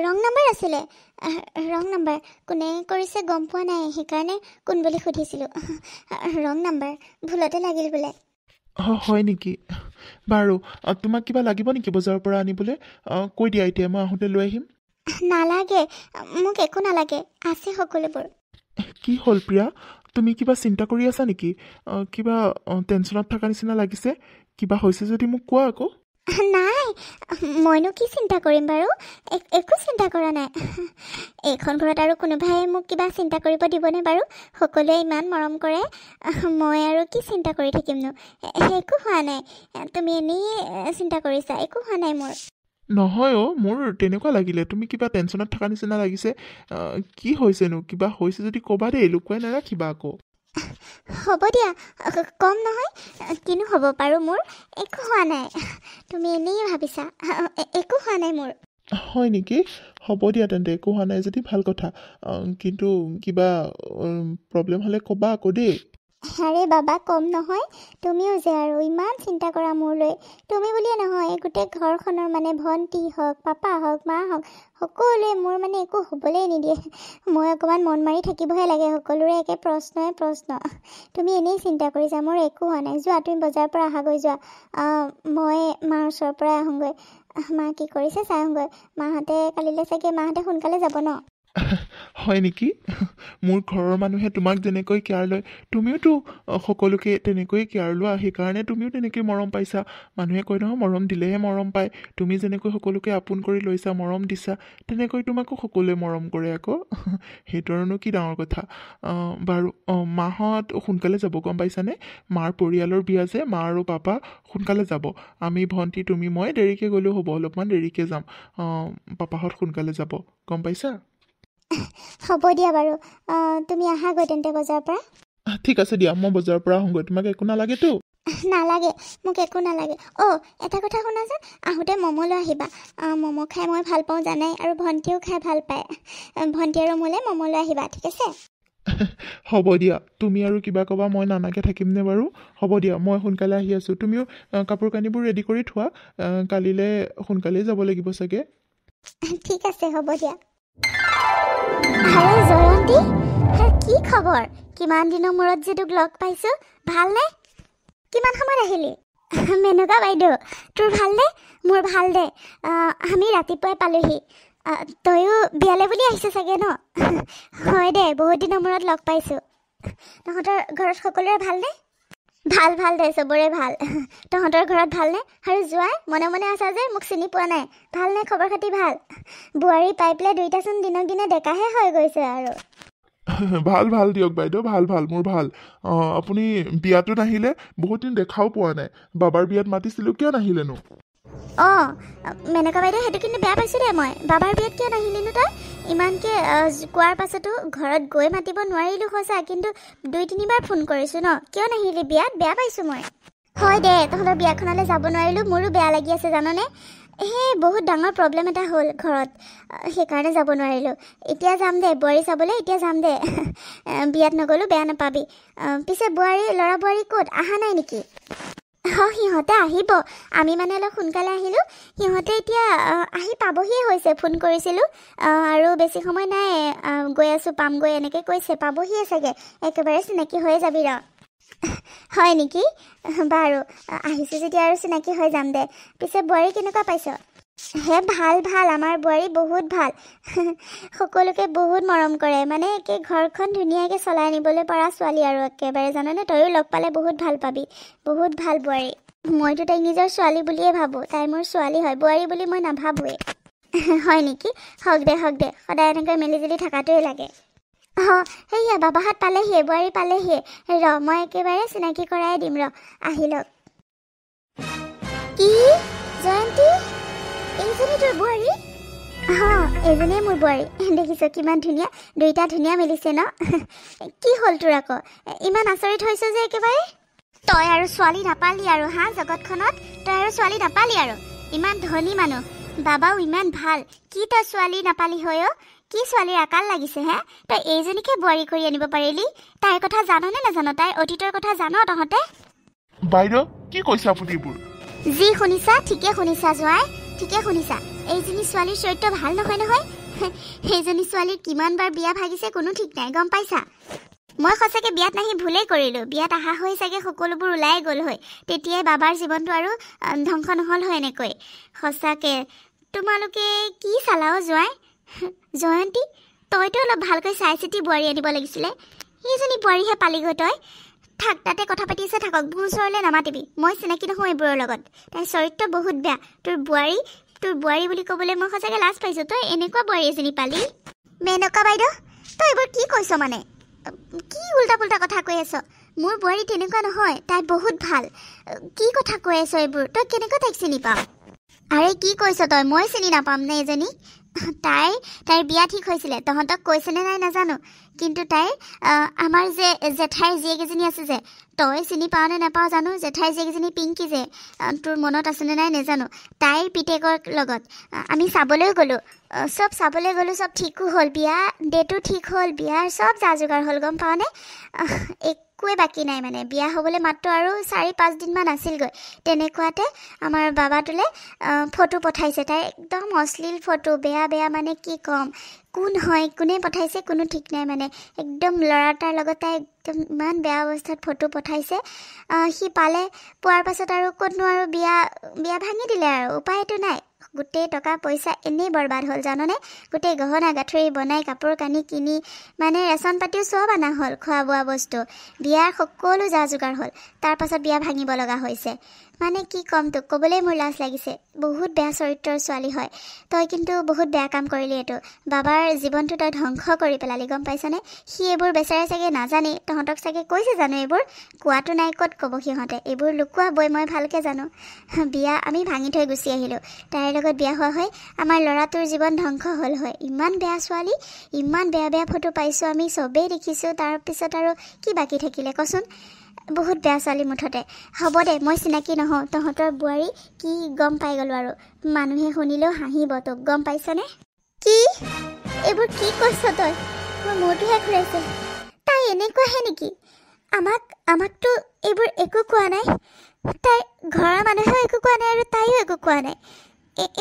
ৰং নম্বৰ আছিলে ৰং নম্বৰ কোনে কৰিছে গম পোৱা নাই সেইকাৰণে কোন বুলি সুধিছিলোঁ ৰং নম্বৰ ভুলতে লাগিল বোলে হয় নেকি বাৰু তোমাক কিবা লাগিব নেকি বজাৰৰ পৰা আনিবলৈ কৈ দিয়া এতিয়া মই আহোঁতে লৈ আহিম নালাগে মোক একো নালাগে আছে সকলোবোৰ কি হ'ল প্ৰিয়া তুমি কিবা চিন্তা কৰি আছা নেকি কিবা টেনশ্যনত থকা নিচিনা লাগিছে কিবা হৈছে যদি মোক কোৱা আকৌ নাই মইনো কি চিন্তা কৰিম বাৰু একো চিন্তা কৰা নাই এইখন ঘৰত আৰু কোনোবাই মোক কিবা চিন্তা কৰিব দিবনে বাৰু সকলোৱে ইমান মৰম কৰে মই আৰু কি চিন্তা কৰি থাকিমনো একো হোৱা নাই তুমি এনেই চিন্তা কৰিছা একো হোৱা নাই মোৰ নহয় মোৰ তেনেকুৱা লাগিলে তুমি কিবা টেনশ্যনত থকা নিচিনা লাগিছে কি হৈছেনো কিবা হৈছে যদি ক'বা দেই লুকুৱাই নাৰাখিবা আকৌ হ'ব দিয়া কম নহয় কিনো হ'ব পাৰোঁ মোৰ একো হোৱা নাই তুমি এনেই ভাবিছা একো হোৱা নাই মোৰ হয় নেকি হ'ব দিয়া তেন্তে একো হোৱা নাই যদি ভাল কথা কিন্তু কিবা প্ৰব্লেম হ'লে ক'বা আকৌ দেই আৰে বাবা কম নহয় তুমিও যে আৰু ইমান চিন্তা কৰা মোৰলৈ তুমি বুলিয়ে নহয় গোটেই ঘৰখনৰ মানে ভণ্টি হওক পাপা হওক মা হওক সকলোৱে মোৰ মানে একো হ'বলৈ নিদিয়ে মই অকণমান মন মাৰি থাকিবহে লাগে সকলোৰে একে প্ৰশ্নই প্ৰশ্ন তুমি এনেই চিন্তা কৰিছা মোৰ একো হোৱা নাই যোৱা তুমি বজাৰৰ পৰা আহাগৈ যোৱা মই মাৰ ওচৰৰ পৰাই আহোঁগৈ মা কি কৰিছে চাই আহোঁগৈ মাহঁতে কালিলৈ চাগে মাহঁতে সোনকালে যাব ন হয় নেকি মোৰ ঘৰৰ মানুহে তোমাক যেনেকৈ কেয়াৰ লয় তুমিওতো সকলোকে তেনেকৈ কেয়াৰ লোৱা সেইকাৰণে তুমিও তেনেকৈ মৰম পাইছা মানুহে কয় নহয় মৰম দিলেহে মৰম পায় তুমি যেনেকৈ সকলোকে আপোন কৰি লৈছা মৰম দিছা তেনেকৈ তোমাকো সকলোৱে মৰম কৰে আকৌ সেইটো আৰুনো কি ডাঙৰ কথা বাৰু মাহঁত সোনকালে যাব গম পাইছানে মাৰ পৰিয়ালৰ বিয়া যে মা আৰু পাপা সোনকালে যাব আমি ভণ্টি তুমি মই দেৰিকৈ গ'লেও হ'ব অলপমান দেৰিকৈ যাম পাপাহঁত সোনকালে যাব গম পাইছা হ'ব দিয়া বাৰু তুমি আহাগৈ তেন্তে বজাৰৰ পৰা ঠিক আছে দিয়া মই বজাৰৰ পৰা আহোঁগৈ তোমাক একো নালাগেতো নালাগে মোক একো নালাগে এটা কথা শুনাচোন আহোঁতে ম'ম' লৈ আহিবা ম'ম' খাই মই ভাল পাওঁ জানাই আৰু ভণ্টিও খাই ভাল পায় ভণ্টি আৰু মোলৈ ম'ম' লৈ আহিবা ঠিক আছে হ'ব দিয়া তুমি আৰু কিবা ক'বা মই নানাকৈ থাকিমনে বাৰু হ'ব দিয়া মই সোনকালে আহি আছোঁ তুমিও কাপোৰ কানিবোৰ ৰেডি কৰি থোৱা কালিলৈ সোনকালেই যাব লাগিব চাগে ঠিক আছে হ'ব দিয়া আৰে জয়ন্তী কি খবৰ কিমান দিনৰ মূৰত যে তোক লগ পাইছোঁ ভালনে কিমান সময়ত আহিলি মেনকা বাইদেউ তোৰ ভালনে মোৰ ভাল দে আমি ৰাতিপুৱাই পালোহি তয়ো বিয়ালৈ বুলি আহিছে চাগে ন হয় দে বহুত দিনৰ মূৰত লগ পাইছোঁ তহঁতৰ ঘৰত সকলোৰে ভালনে ভাল ভাল দে চবৰে ভাল তহঁতৰ ঘৰত ভালনে আৰু জোৱাই মনে মনে আছা যে মোক চিনি পোৱা নাই ভালনে খবৰ খাতি ভাল বোৱাৰী পাই পেলাই দুইটাচোন দিনক দিনে ডেকাহে হৈ গৈছে আৰু ভাল ভাল দিয়ক বাইদেউ ভাল ভাল মোৰ ভাল আপুনি বিয়াটো নাহিলে বহুত দিন দেখাও পোৱা নাই বাবাৰ বিয়াত মাতিছিলোঁ কিয় নাহিলেনো মেনকা বাইদেউ সেইটো কিন্তু বেয়া পাইছোঁ দে মই বাবাৰ বিয়াত কিয় নাহিলিনো তই ইমানকৈ কোৱাৰ পাছতো ঘৰত গৈ মাতিব নোৱাৰিলোঁ সঁচা কিন্তু 2-3বাৰ ফোন কৰিছোঁ ন কিয় নাহিলি বিয়াত বেয়া পাইছোঁ মই হয় দে তহঁতৰ বিয়াখনলৈ যাব নোৱাৰিলোঁ মোৰো বেয়া লাগি আছে জাননে বহুত ডাঙৰ প্ৰব্লেম এটা হ'ল ঘৰত সেইকাৰণে যাব নোৱাৰিলোঁ এতিয়া যাম দে বোৱাৰী চাবলৈ এতিয়া যাম দে বিয়াত নগ'লোঁ বেয়া নাপাবি পিছে বোৱাৰী ল'ৰা বোৱাৰী ক'ত অহা নাই নেকি সিহঁতে আহিব আমি মানে অলপ সোনকালে আহিলোঁ সিহঁতে এতিয়া আহি পাবহিয়ে হৈছে ফোন কৰিছিলোঁ আৰু বেছি সময় নাই গৈ আছোঁ পামগৈ এনেকৈ কৈছে পাবহিয়ে চাগে একেবাৰে চিনাকি হৈ যাবি ৰ হয় নেকি বাৰু আহিছোঁ যেতিয়া আৰু চিনাকি হৈ যাম দে পিছে বোৱাৰী কেনেকুৱা পাইছ ভাল ভাল আমাৰ বোৱাৰী বহুত ভাল সকলোকে বহুত মৰম কৰে মানে একে ঘৰখন ধুনীয়াকৈ চলাই নিবলৈ পৰা ছোৱালী আৰু একেবাৰে জাননে তয়ো লগ পালে বহুত ভাল পাবি বহুত ভাল বোৱাৰী মইতো তাইক নিজৰ ছোৱালী বুলিয়ে ভাবোঁ তাই মোৰ ছোৱালী হয় বোৱাৰী বুলি মই নাভাবোঁৱেই হয় নেকি হওক দে সদায় এনেকৈ মিলিজুলি থকাটোৱে লাগে সেয়া বাবাহঁত পালেহিয়ে বোৱাৰী পালেহিয়ে মই একেবাৰে চিনাকি কৰাই দিম আহি লওক কি জয়ন্তী এইজনী তোৰ বোৱাৰী এইজনীয়ে মোৰ বোৱাৰী দেখিছ কিমান ধুনীয়া দুইটা ধুনীয়া মিলিছে ন কি হ'ল তোৰ আকৌ ইমান আচৰিত হৈছ যে একেবাৰে তই আৰু ছোৱালী নাপালি আৰু জগতখনত তই আৰু ছোৱালী নাপালি আৰু ইমান ধনী মানুহ বাবাও ইমান ভাল কি তই ছোৱালী নাপালি হয় কি ছোৱালীৰ আকাল লাগিছে তই এইজনীকে বোৱাৰী কৰি আনিব পাৰিলি তাইৰ কথা জাননে নাজান তাইৰ অতীতৰ কথা জান তহঁতে বাইদেউ কি কৈছে আপুনি এইবোৰ যি শুনিছা ঠিকে শুনিছা জোঁৱাই, ঠিকে শুনিছা। এইজনী ছোৱালীৰ চৰিত্ৰ ভাল নহয় নহয়। সেইজনী ছোৱালীৰ কিমানবাৰ বিয়া ভাগিছে কোনো ঠিক নাই, গম পাইছা। মই সঁচাকৈ বিয়াত নাহি ভুলেই কৰিলোঁ। বিয়াত অহা হৈ চাগে সকলোবোৰ ওলাই গ'ল হয়, তেতিয়াই বাবাৰ জীৱনটো আৰু ধ্বংস নহ'ল হয় এনেকৈ। সঁচাকৈ তোমালোকে কি চালাও জোঁৱাই। জয়ন্তী, তইতো অলপ ভালকৈ চাই চিতি বোৱাৰী আনিব লাগিছিলে। সেইজনী বোৱাৰীহে পালিগৈ তই। থাক, তাতে কথা পাতি আছে থাকক, মোৰ ওচৰলৈ নামাতিবি। মই চিনাকি নহয় এইবোৰৰ লগত। তাইৰ চৰিত্ৰ বহুত বেয়া। তোৰ বোৱাৰী বুলি ক'বলৈ মই সঁচাকৈ লাজ পাইছোঁ। তই এনেকুৱা বোৱাৰী এজনী পালি। মেনকা বাইদেউ, তই এইবোৰ কি কৈছ মানে? কি উল্টা পুল্টা কথা কৈ আছ? মোৰ বোৱাৰী তেনেকুৱা নহয়, তাই বহুত ভাল। কি কথা কৈ আছ এইবোৰ? তই কেনেকৈ তাইক চিনি পাৱ? আৰে কি কৈছ তই? মই চিনি নাপাম নে এজনী? তাইৰ বিয়া ঠিক হৈছিলে, তহঁতক কৈছেনে নাই নাজানো, কিন্তু তাইৰ আমাৰ যে জেঠাইৰ জীয়েক এজনী আছে যে, তই চিনি পাৱ নে নাপাৱ জানো। জেঠাইৰ জীয়েকজনী পিংকি যে, তোৰ মনত আছেনে নাই নাজানো। তাইৰ পিতেকৰ লগত আমি চাবলৈ গ'লোঁ, চব ঠিকো হ'ল। বিয়া ডেটো ঠিক হ'ল, বিয়াৰ চব যা যোগাৰ হ'ল, গম পাৱনে। একোৱে বাকী নাই মানে। বিয়া হ'বলৈ মাত্ৰ আৰু 4-5 দিনমান আছিলগৈ। তেনেকুৱাতে আমাৰ বাবাটোলৈ ফটো পঠাইছে। তাই একদম অশ্লীল ফটো, বেয়া মানে কি ক'ম। কোন হয়, কোনে পঠাইছে কোনো ঠিক নাই মানে। একদম ল'ৰা এটাৰ লগত তাই একদম ইমান বেয়া অৱস্থাত ফটো পঠাইছে। সি পোৱাৰ পাছত আৰু ক'তনো আৰু বিয়া ভাঙি দিলে আৰু, উপায়তো নাই। গোটেই টকা পইচা এনেই বৰবাদ হ'ল জাননে। গোটেই গহনা গাঁঠৰি বনাই, কাপোৰ কানি কিনি, মানে ৰেচন পাতিও চব অনা হ'ল, খোৱা বোৱা বস্তু, বিয়াৰ সকলো যা যোগাৰ হ'ল। তাৰপাছত বিয়া ভাঙিব লগা হৈছে। মানে কি ক'ম তোক, ক'বলৈ মোৰ লাজ লাগিছে। বহুত বেয়া চৰিত্ৰৰ ছোৱালী হয়। তই কিন্তু বহুত বেয়া কাম কৰিলি এইটো। বাবাৰ জীৱনটো তই ধ্বংস কৰি পেলালি, গম পাইছনে। সি এইবোৰ বেচেৰাই চাগে নাজানে। তহঁতক চাগে কৈছে জানো এইবোৰ? কোৱাটো নাই, ক'ত ক'ব সিহঁতে। এইবোৰ লুকুৱা বৈ মই ভালকৈ জানো। বিয়া আমি ভাঙি থৈ গুচি আহিলোঁ। তাইৰ লগত বিয়া হোৱা হয় আমাৰ ল'ৰাটোৰ জীৱন ধ্বংস হ'ল হয়। ইমান বেয়া ছোৱালী, ইমান বেয়া ফটো পাইছোঁ আমি, চবেই দেখিছোঁ। তাৰপিছত আৰু কি বাকী থাকিলে কচোন। বহুত বেয়া ছোৱালী মুঠতে। হ'ব দে, মই চিনাকি নহওঁ। তহঁতৰ বোৱাৰী কি গম পাই গ'লোঁ আৰু। মানুহে শুনিলেও হাঁহিব তোক, গম পাইছনে। কি এইবোৰ কি কৈছ তই? মোৰ মূৰটোহে ঘূৰাইছে। তাই এনেকুৱাহে নেকি? আমাকতো এইবোৰ একো কোৱা নাই। তাইৰ ঘৰৰ মানুহেও একো কোৱা নাই আৰু তাইও একো কোৱা নাই।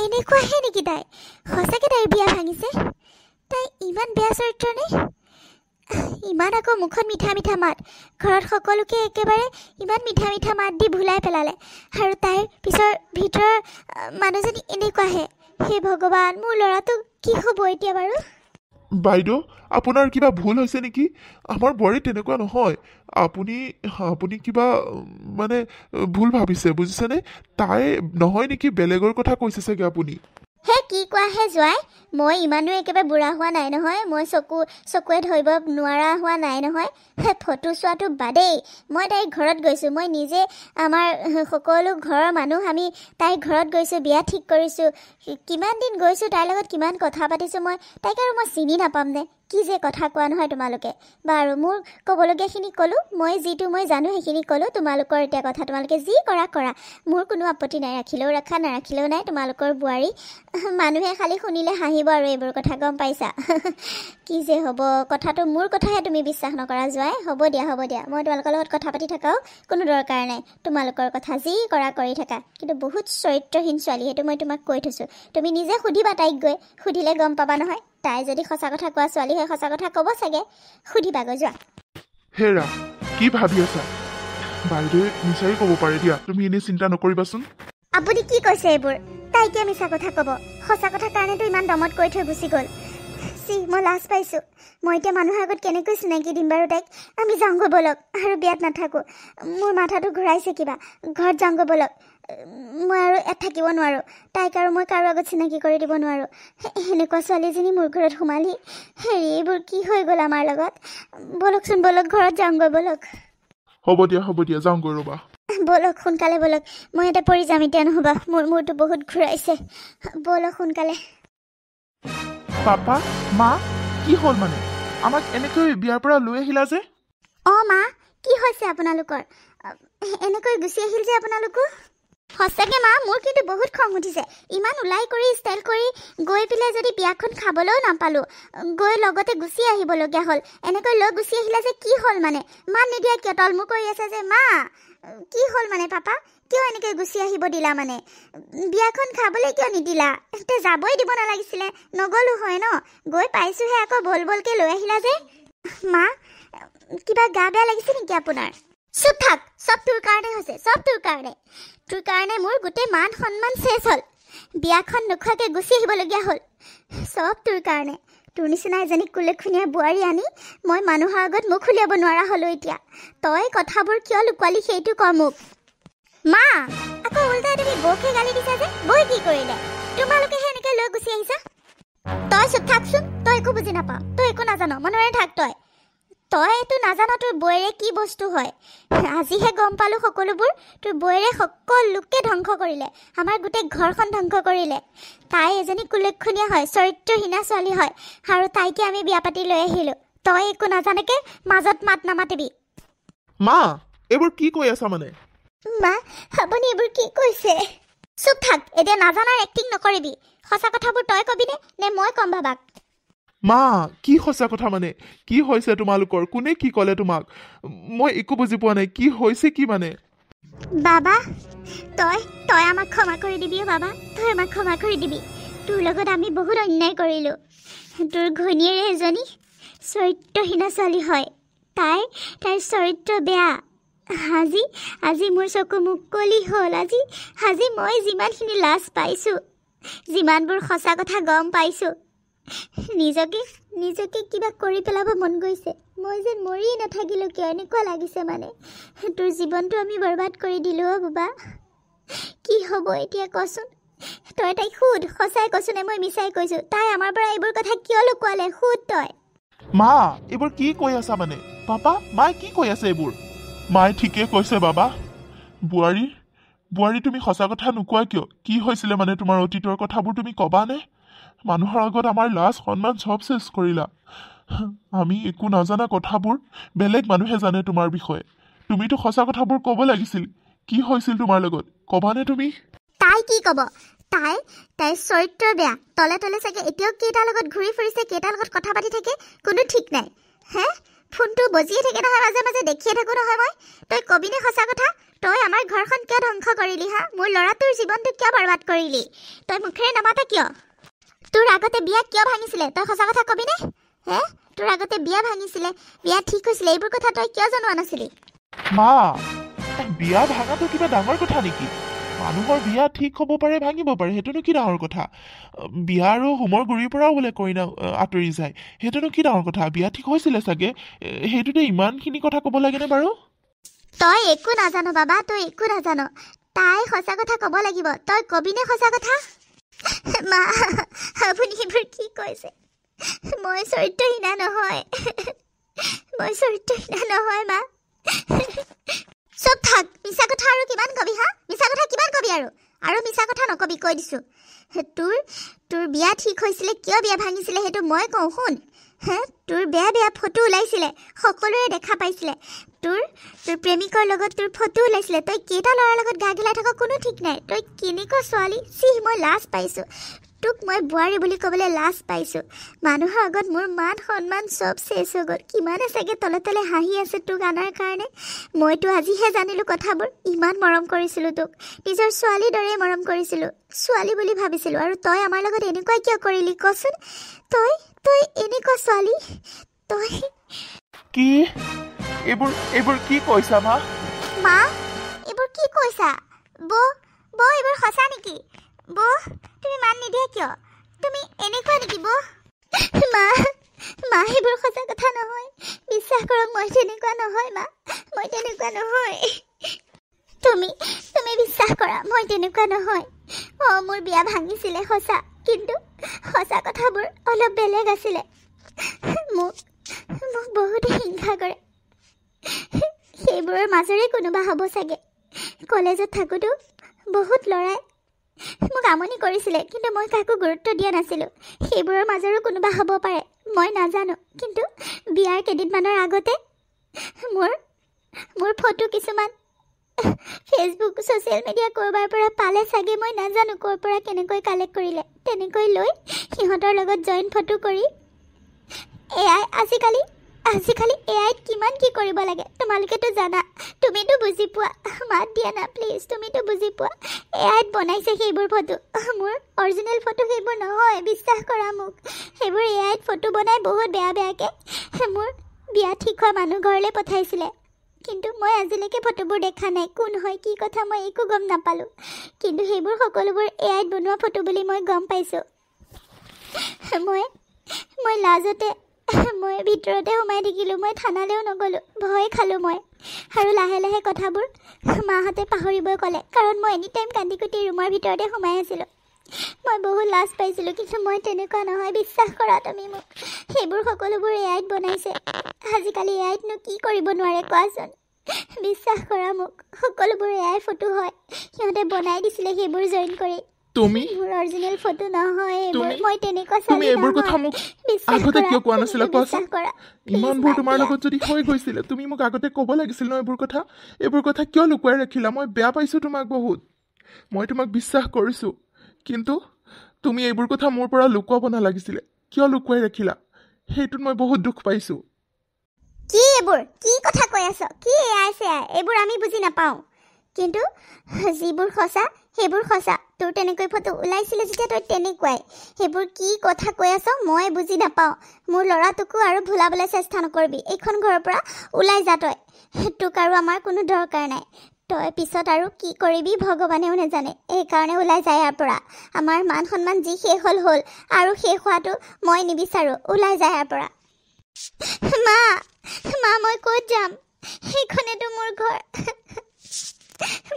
এনেকুৱাহে নেকি তাই? সঁচাকৈ তাইৰ বিয়া ভাঙিছে? তাই ইমান বেয়া চৰিত্ৰ নে? ইমান আকৌ মুখত মিঠা মাত, ঘৰত সকলোকে একেবাৰে ইমান মিঠা মাত দি ভুলাই পেলালে, আৰু তাইৰ ভিতৰৰ মানুহজনী এনেকুৱাহে। হে ভগৱান, মোৰ ল'ৰাটো কি হ'ব এতিয়া বাৰু? বাইদেউ, আপোনাৰ কিবা ভুল হৈছে নেকি? আমাৰ বোৱাৰী তেনেকুৱা নহয়। আপুনি কিবা মানে ভুল ভাবিছে, বুজিছেনে? তাই নহয় নেকি, বেলেগৰ কথা কৈছে চাগে আপুনি। হে কি কোৱাহে জোঁৱাই? মই ইমানো একেবাৰে বুঢ়া হোৱা নাই নহয়। মই চকুৱে ধৰিব নোৱাৰা হোৱা নাই নহয়। ফটো চোৱাটো বাদেই, মই তাইৰ ঘৰত গৈছোঁ। মই নিজে, আমাৰ সকলো ঘৰৰ মানুহ আমি তাইৰ ঘৰত গৈছোঁ, বিয়া ঠিক কৰিছোঁ। কিমান দিন গৈছোঁ, তাইৰ লগত কিমান কথা পাতিছোঁ। তাইক আৰু মই চিনি নাপাম নে? কি যে কথা কোৱা নহয় তোমালোকে। বাৰু, মোৰ ক'বলগীয়াখিনি ক'লোঁ। যিটো মই জানো সেইখিনি ক'লোঁ। তোমালোকৰ এতিয়া কথা, তোমালোকে যি কৰা। মোৰ কোনো আপত্তি নাই। ৰাখিলেও ৰাখা, নাৰাখিলেও নাই। তোমালোকৰ বোৱাৰী। মানুহে খালি শুনিলে হাঁহিব আৰু এইবোৰ কথা, গম পাইছা। কি যে হ'ব কথাটো। মোৰ কথাহে তুমি বিশ্বাস নকৰা জোঁৱাই। হ'ব দিয়া, মই তোমালোকৰ লগত কথা পাতি থকাও কোনো দৰকাৰ নাই। তোমালোকৰ কথা যি কৰা কৰি থাকা। কিন্তু বহুত চৰিত্ৰহীন ছোৱালী, সেইটো মই তোমাক কৈ থৈছোঁ। তুমি নিজে সুধিবা তাইক, গৈ সুধিলে গম পাবা নহয়। তাই যদি সঁচা কথা কোৱা ছোৱালী হয়, সঁচা কথা ক'ব চাগে। সুধিবাগৈ যোৱা। হেৰা, কি ভাবি আছা? বাইদেৱে মিছাই ক'ব পাৰে দিয়া, তুমি এনেই চিন্তা নকৰিবাচোন। আপুনি কি কৈছে এইবোৰ? তাই কিয় মিছা কথা ক'ব? সঁচা কথাৰ কাৰণেতো ইমান দমত কৈ থৈ গুচি গ'ল। মই লাজ পাইছোঁ। মই এতিয়া মানুহৰ আগত কেনেকৈ চিনাকি দিম বাৰু তাইক? আমি যাওঁগৈ ব'লক, আৰু বিয়াত নাথাকোঁ। মোৰ মাথাটো ঘূৰাইছে কিবা। ঘৰত যাওঁগৈ ব'লক। মই আৰু ইয়াত থাকিব নোৱাৰোঁ। তাইক আৰু মই কাৰো আগত চিনাকি কৰি দিব নোৱাৰোঁ। সেনেকুৱা ছোৱালীজনী মোৰ ঘৰত সোমালি। এইবোৰ কি হৈ গ'ল আমাৰ লগত? ব'লকচোন, ঘৰত যাওঁগৈ ব'লক। হ'ব দিয়া, যাওঁগৈ ৰ'বা। ব'লক, সোনকালে ব'লক। মই ইয়াতে পৰি যাম এতিয়া, নহ'বা। মোৰ মূৰটো বহুত ঘূৰাইছে। ব'লক সোনকালে। পাপা, মা, কি হ'ল মানে? আমাক এনেকৈ বিয়াৰ পৰা লৈ আহিলা যে? মা, কি হৈছে আপোনালোকৰ? এনেকৈ গুচি আহিল যে আপোনালোকো? সঁচাকৈ মা, মোৰ কিন্তু বহুত খং উঠিছে। ইমান ওলাই কৰি ষ্টাইল কৰি গৈ পেলাই যদি বিয়াখন খাবলৈও নাপালোঁ, গৈ লগতে গুচি আহিবলগীয়া হ'ল। এনেকৈ লৈ গুচি আহিলে যে কি হ'ল মানে? মাত নিদিয়া কিয়? তলমূৰ কৰি আছে যে। মা, কি হ'ল মানে পাপা? কিয় এনেকৈ গুচি আহিব দিলা মানে বিয়াখন খাবলৈ কিয় নিদিলা তে যাবই দিব নালাগিছিলে নগলো হয় ন গৈ পাইছোহে আকৌ বল বলকে লৈ আহিলা যে মা কিবা গা বেয়া লাগিছে নেকি আপোনাৰ চুপ থাক সব তোৰ কাৰণে হৈছে সব তোৰ কাৰণে মোৰ গোটেই মান সন্মান শেষ হ'ল বিয়াখন নোখোৱাকৈ গুচি আহিবলগীয়া হ'ল সব তোৰ কাৰণে তোৰ নিচিনা এজনী কুলেখুনীয়া বোৱাৰী আনি মই মানুহৰ আগত মুখ উলিয়াব নোৱাৰা হ'লো এতিয়া তই কথাবোৰ কিয় লুকুৱালি সেইটো ক মোক মা আকৌ উল্টাই তুমি বৌকে গালি দিছা যে বৌই কি কৰিলে তোমালোকেহে এনেকৈ লৈ গুচি আহিছা তই চুপ থাকচোন তই একো বুজি নাপাওঁ তই একো নাজান মনেৰে থাক তই এইটো নাজান তোৰ বৌৰে কি বস্তু হয় আজিহে গম পালোঁ সকলোবোৰ তোৰ বৌৰে সকলোকে ধ্বংস কৰিলে আমাৰ গোটেই ঘৰখন ধ্বংস কৰিলে তাই এজনী কুলেখুনীয়া হয় চৰিত্ৰহীনা ছোৱালী হয় আৰু তাইকে আমি বিয়া পাতি লৈ আহিলোঁ তই একো নাজানকে মাজত মাত নামাতিবি মা এইবোৰ কি কৈ আছা মানে মা আপুনি এইবোৰ কি কৈছে চুপ থাক এতিয়া নাজানাৰ এক্টিং নকৰিবি সঁচা কথাবোৰ তই কবিনে নে মই কম বাবাক মা কি সঁচা কথা মানে কি হৈছে তোমালোকৰ কোনে কি ক'লে তোমাক মই একো বুজি পোৱা নাই কি হৈছে কি মানে বাবা তই আমাক ক্ষমা কৰি দিবি বাবা তই আমাক ক্ষমা কৰি দিবি তোৰ লগত আমি বহুত অন্যায় কৰিলোঁ তোৰ ঘৈণীয়েৰে এজনী চৰিত্ৰহীনা ছোৱালী হয় তাইৰ চৰিত্ৰ বেয়া আজি মোৰ চকু মুকলি হ'ল আজি মই যিমানখিনি লাজ পাইছোঁ যিমানবোৰ সঁচা কথা গম পাইছোঁ নিজকে কিবা কৰি পেলাব মন গৈছে মই যেন মৰি নাথাকিলোঁ কিয় এনেকুৱা লাগিছে মানে তোৰ জীৱনটো আমি বৰবাদ কৰি দিলোঁ বাবা কি হ'ব এতিয়া কচোন তই তাইক সুধ সঁচাই কচোনে মই মিছাই কৈছোঁ তাই আমাৰ পৰা এইবোৰ কথা কিয় লুকুৱালে সুধ তই মা এইবোৰ কি কৈ আছা মানে পাপা মায়ে কি কৈ আছে এইবোৰ মায়ে ঠিকে কৈছে বাবা বোৱাৰী তুমি সঁচা কথা নোকোৱা কিয় কি হৈছিলে মানে তোমাৰ অতীতৰ কথাবোৰ তুমি ক'বানে মানুহৰ আগত আমাৰ লাজ সন্মান চব চেছ কৰিলা আমি একো নাজানা কথাবোৰ বেলেগ মানুহে জানে তোমাৰ বিষয়ে তুমিতো সঁচা কথাবোৰ ক'ব লাগিছিল কি হৈছিল তোমাৰ লগত ক'বানে তুমি তাই কি ক'ব তাইৰ চৰিত্ৰ বেয়া তলে তলে চাগে এতিয়াও কেইটাৰ লগত ঘূৰি ফুৰিছে কেইটাৰ লগত কথা পাতি থাকে কোনো ঠিক নাই হে ফোনটো বজিয়ে থাকে নহয় মাজে মাজে দেখিয়ে থাকোঁ নহয় মই তই কবিনে সঁচা কথা তই আমাৰ ঘৰখন কিয় ধ্বংস কৰিলি হা মোৰ ল'ৰাটোৰ জীৱনটো কিয় বৰবাদ কৰিলি তই মুখেৰে নামাতা কিয় তোৰ আগতে বিয়া কিয় ভাঙিছিলে তই সঁচা কথা কবিনে হে তোৰ আগতে বিয়া ভাঙিছিলে বিয়া ঠিক হৈছিলে এইবোৰ কথা তই কিয় জনোৱা নাছিলি মা বিয়া ভাঙাটো কিবা ডাঙৰ কথা নেকি মানুহৰ বিয়া ঠিক হ'ব পাৰে ভাঙিব পাৰে সেইটোনো কি ডাঙৰ কথা বিয়া আৰু হোমৰ গুৰিৰ পৰাও বোলে কইনা আঁতৰি যায় সেইটোনো কি ডাঙৰ কথা বিয়া ঠিক হৈছিলে চাগে সেইটোতে ইমানখিনি কথা ক'ব লাগেনে বাৰু তই একো নাজানো বাবা তই একো নাজানো তাই সঁচা কথা ক'ব লাগিব তই কবিনে সঁচা কথা মা আপুনি এইবোৰ কি কৈছে মই চৰিত্ৰহীনা নহয় মা চব থাক মিছা কথা আৰু কিমান কবি হা মিছা কথা কিমান কবি আৰু মিছা কথা নকবি কৈ দিছোঁ তোৰ বিয়া ঠিক হৈছিলে কিয় বিয়া ভাঙিছিলে সেইটো মই কওঁ শুন হে তোৰ বেয়া ফটো ওলাইছিলে সকলোৰে দেখা পাইছিলে তোৰ প্ৰেমিকৰ লগত তোৰ ফটো ওলাইছিলে তই কেইটা ল'ৰাৰ লগত গা গেলাই থাক কোনো ঠিক নাই তই কেনেকুৱা ছোৱালী মই লাজ পাইছোঁ তোক মই বোৱাৰী বুলি ক'বলৈ লাজ পাইছোঁ মানুহৰ আগত মোৰ মান সন্মান চব চেছ হৈ গ'ল কিমানে চাগে তলে তলে হাঁহি আছে তোক আনাৰ কাৰণে মইতো আজিহে জানিলোঁ কথাবোৰ ইমান মৰম কৰিছিলোঁ তোক নিজৰ ছোৱালীৰ দৰেই মৰম কৰিছিলোঁ ছোৱালী বুলি ভাবিছিলোঁ আৰু তই আমাৰ লগত এনেকুৱা কিয় কৰিলি কচোন তই এনেকুৱা ছোৱালী তই কি এইবোৰ কি কৈছা মা এইবোৰ কি কৈছা বৌ এইবোৰ সঁচা নেকি বৌ তুমি মান নিদিয়া কিয় তুমি এনেকুৱা নেকি বৌ মা এইবোৰ সঁচা কথা নহয় বিশ্বাস কৰক মই তেনেকুৱা নহয় মা মই তেনেকুৱা নহয় তুমি বিশ্বাস কৰা মই তেনেকুৱা নহয় মোৰ বিয়া ভাঙিছিলে সঁচা কিন্তু সঁচা কথাবোৰ অলপ বেলেগ আছিলে মোক বহুতে হিংসা কৰে সেইবোৰৰ মাজৰে কোনোবা হ'ব চাগে কলেজত থাকোঁতো বহুত ল'ৰাই মোক আমনি কৰিছিলে কিন্তু মই কাকো গুৰুত্ব দিয়া নাছিলোঁ সেইবোৰৰ মাজৰো কোনোবা হ'ব পাৰে মই নাজানো কিন্তু বিয়াৰ কেইদিনমানৰ আগতে মোৰ ফটো কিছুমান ফেচবুক ছ'চিয়েল মিডিয়া ক'ৰবাৰ পৰা পালে চাগে মই নাজানো ক'ৰ পৰা কেনেকৈ কালেক্ট কৰিলে তেনেকৈ লৈ সিহঁতৰ লগত জইন ফটো কৰি এয়াই আজিকালি এআইত কিমান কি কৰিব লাগে তোমালোকেতো জানা তুমিতো বুজি পোৱা মাত দিয়া না প্লিজ তুমিতো বুজি পোৱা এআইত বনাইছে সেইবোৰ ফটো মোৰ অৰিজিনেল ফটো সেইবোৰ নহয় বিশ্বাস কৰা মোক সেইবোৰ এআইত ফটো বনাই বহুত বেয়া বেয়াকৈ মোৰ বিয়া ঠিক হোৱা মানুহ ঘৰলৈ পঠাইছিলে কিন্তু মই আজিলৈকে ফটোবোৰ দেখা নাই কোন হয় কি কথা মই একো গম নাপালোঁ কিন্তু সেইবোৰ সকলোবোৰ এআইত বনোৱা ফটো বুলি মই গম পাইছোঁ মই লাজতে মই ভিতৰতে সোমাই থাকিলোঁ মই থানালৈও নগ'লোঁ ভয় খালোঁ মই আৰু লাহে লাহে কথাবোৰ মাহঁতে পাহৰিবই ক'লে কাৰণ মই এনি টাইম কান্দি কুটি ৰুমৰ ভিতৰতে সোমাই আছিলোঁ মই বহুত লাজ পাইছিলোঁ কিন্তু মই তেনেকুৱা নহয় বিশ্বাস কৰা তুমি মোক সেইবোৰ সকলোবোৰ এআইত বনাইছে আজিকালি এআইতনো কি কৰিব নোৱাৰে কোৱাচোন বিশ্বাস কৰা মোক সকলোবোৰ এআই ফটো হয় সিহঁতে বনাই দিছিলে সেইবোৰ জইন কৰি তুমি মোৰ অৰিজিনেল ফটো নহয় মই তেনেকুৱা তুমি এইবোৰ কথা মোক আগতে কিয় কোৱা নাছিলা কোৱাচোন ইমানবোৰ তোমাৰ লগত যদি হৈ গৈছিলে তুমি মোক আগতে ক'ব লাগিছিল ন এইবোৰ কথা কিয় লুকুৱাই ৰাখিলা মই বেয়া পাইছোঁ তোমাক বহুত মই তোমাক বিশ্বাস কৰিছোঁ কিন্তু তুমি এইবোৰ কথা মোৰ পৰা লুকুৱাব নালাগিছিলে কিয় লুকুৱাই ৰাখিলা সেইটোত মই বহুত দুখ পাইছোঁ কি এইবোৰ কি কথা কৈ আছ কি এআই এইবোৰ আমি বুজি নাপাওঁ কিন্তু যিবোৰ সঁচা সেইবোৰ সঁচা তোৰ তেনেকৈ ফটো ওলাইছিলে যেতিয়া তই তেনেকুৱাই সেইবোৰ কি কথা কৈ আছ মই বুজি নাপাওঁ মোৰ ল'ৰাটোকো আৰু ভুলাবলৈ চেষ্টা নকৰিবি এইখন ঘৰৰ পৰা ওলাই যা তই তোক আৰু আমাৰ কোনো দৰকাৰ নাই তই পিছত আৰু কি কৰিবি ভগৱানেও নাজানে এইকাৰণে ওলাই যায় ইয়াৰ পৰা আমাৰ মান সন্মান যি শেষ হ'ল আৰু শেষ হোৱাটো মই নিবিচাৰোঁ ওলাই যায় ইয়াৰ পৰা মা মই ক'ত যাম সেইখনেতো মোৰ ঘৰ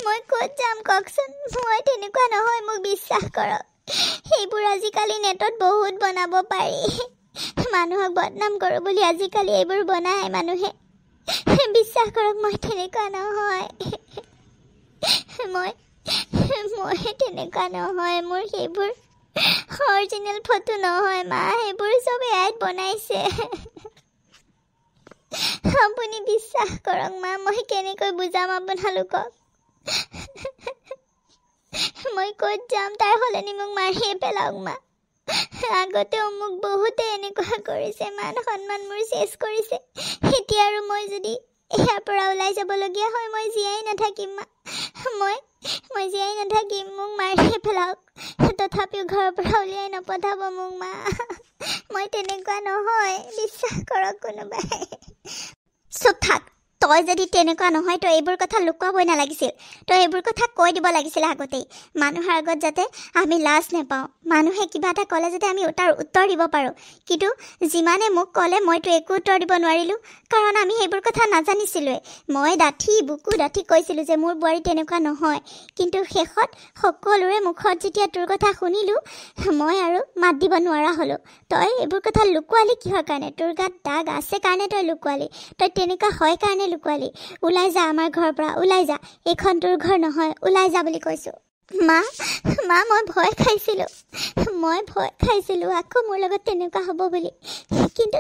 মই ক'ত যাম কওকচোন মই তেনেকুৱা নহয় মোক বিশ্বাস কৰক সেইবোৰ আজিকালি নেটত বহুত বনাব পাৰি মানুহক বদনাম কৰোঁ বুলি আজিকালি এইবোৰ বনায় মানুহে বিশ্বাস কৰক মই তেনেকুৱা নহয় মই তেনেকুৱা নহয় মোৰ সেইবোৰ অৰিজিনেল ফটো নহয় মা সেইবোৰ চব এআইত বনাইছে আপুনি বিশ্বাস কৰক মা মই কেনেকৈ বুজাম আপোনালোকক মই ক'ত যাম তাৰ সলনি মোক মাৰিয়ে পেলাওক মা আগতেও মোক বহুতে এনেকুৱা কৰিছে মান সন্মান মোৰ চেছ কৰিছে এতিয়া আৰু মই যদি ইয়াৰ পৰা ওলাই যাবলগীয়া হয় মই জীয়াই নাথাকিম মা মই জীয়াই নাথাকিম মোক মাৰিয়ে পেলাওক তথাপিও ঘৰৰ পৰা উলিয়াই নপঠাব মোক মা মই তেনেকুৱা নহয় বিশ্বাস কৰক কোনোবাই চুপ থাক তই যদি তেনেকুৱা নহয় তই এইবোৰ কথা লুকুৱাবই নালাগিছিল তই এইবোৰ কথা কৈ দিব লাগিছিল আগতেই মানুহৰ আগত যাতে আমি লাজ নাপাওঁ মানুহে কিবা এটা ক'লে যাতে আমি তাৰ উত্তৰ দিব পাৰোঁ কিন্তু যিমানে মোক ক'লে মইতো একো উত্তৰ দিব নোৱাৰিলোঁ কাৰণ আমি সেইবোৰ কথা নাজানিছিলোঁৱে মই বুকু ডাঠি কৈছিলোঁ যে মোৰ বোৱাৰী তেনেকুৱা নহয় কিন্তু শেষত সকলোৰে মুখত যেতিয়া তোৰ কথা শুনিলোঁ মই আৰু মাত দিব নোৱাৰা হ'লোঁ তই এইবোৰ কথা লুকুৱালি কিহৰ কাৰণে তোৰ গাত দাগ আছে কাৰণে তই লুকুৱালি তই তেনেকুৱা হয় কাৰণে লুকুৱালি ওলাই যা আমাৰ ঘৰৰ পৰা ওলাই যা এইখন তোৰ ঘৰ নহয় ওলাই যা বুলি কৈছোঁ মা মই ভয় খাইছিলোঁ আকৌ মোৰ লগত তেনেকুৱা হ'ব বুলি কিন্তু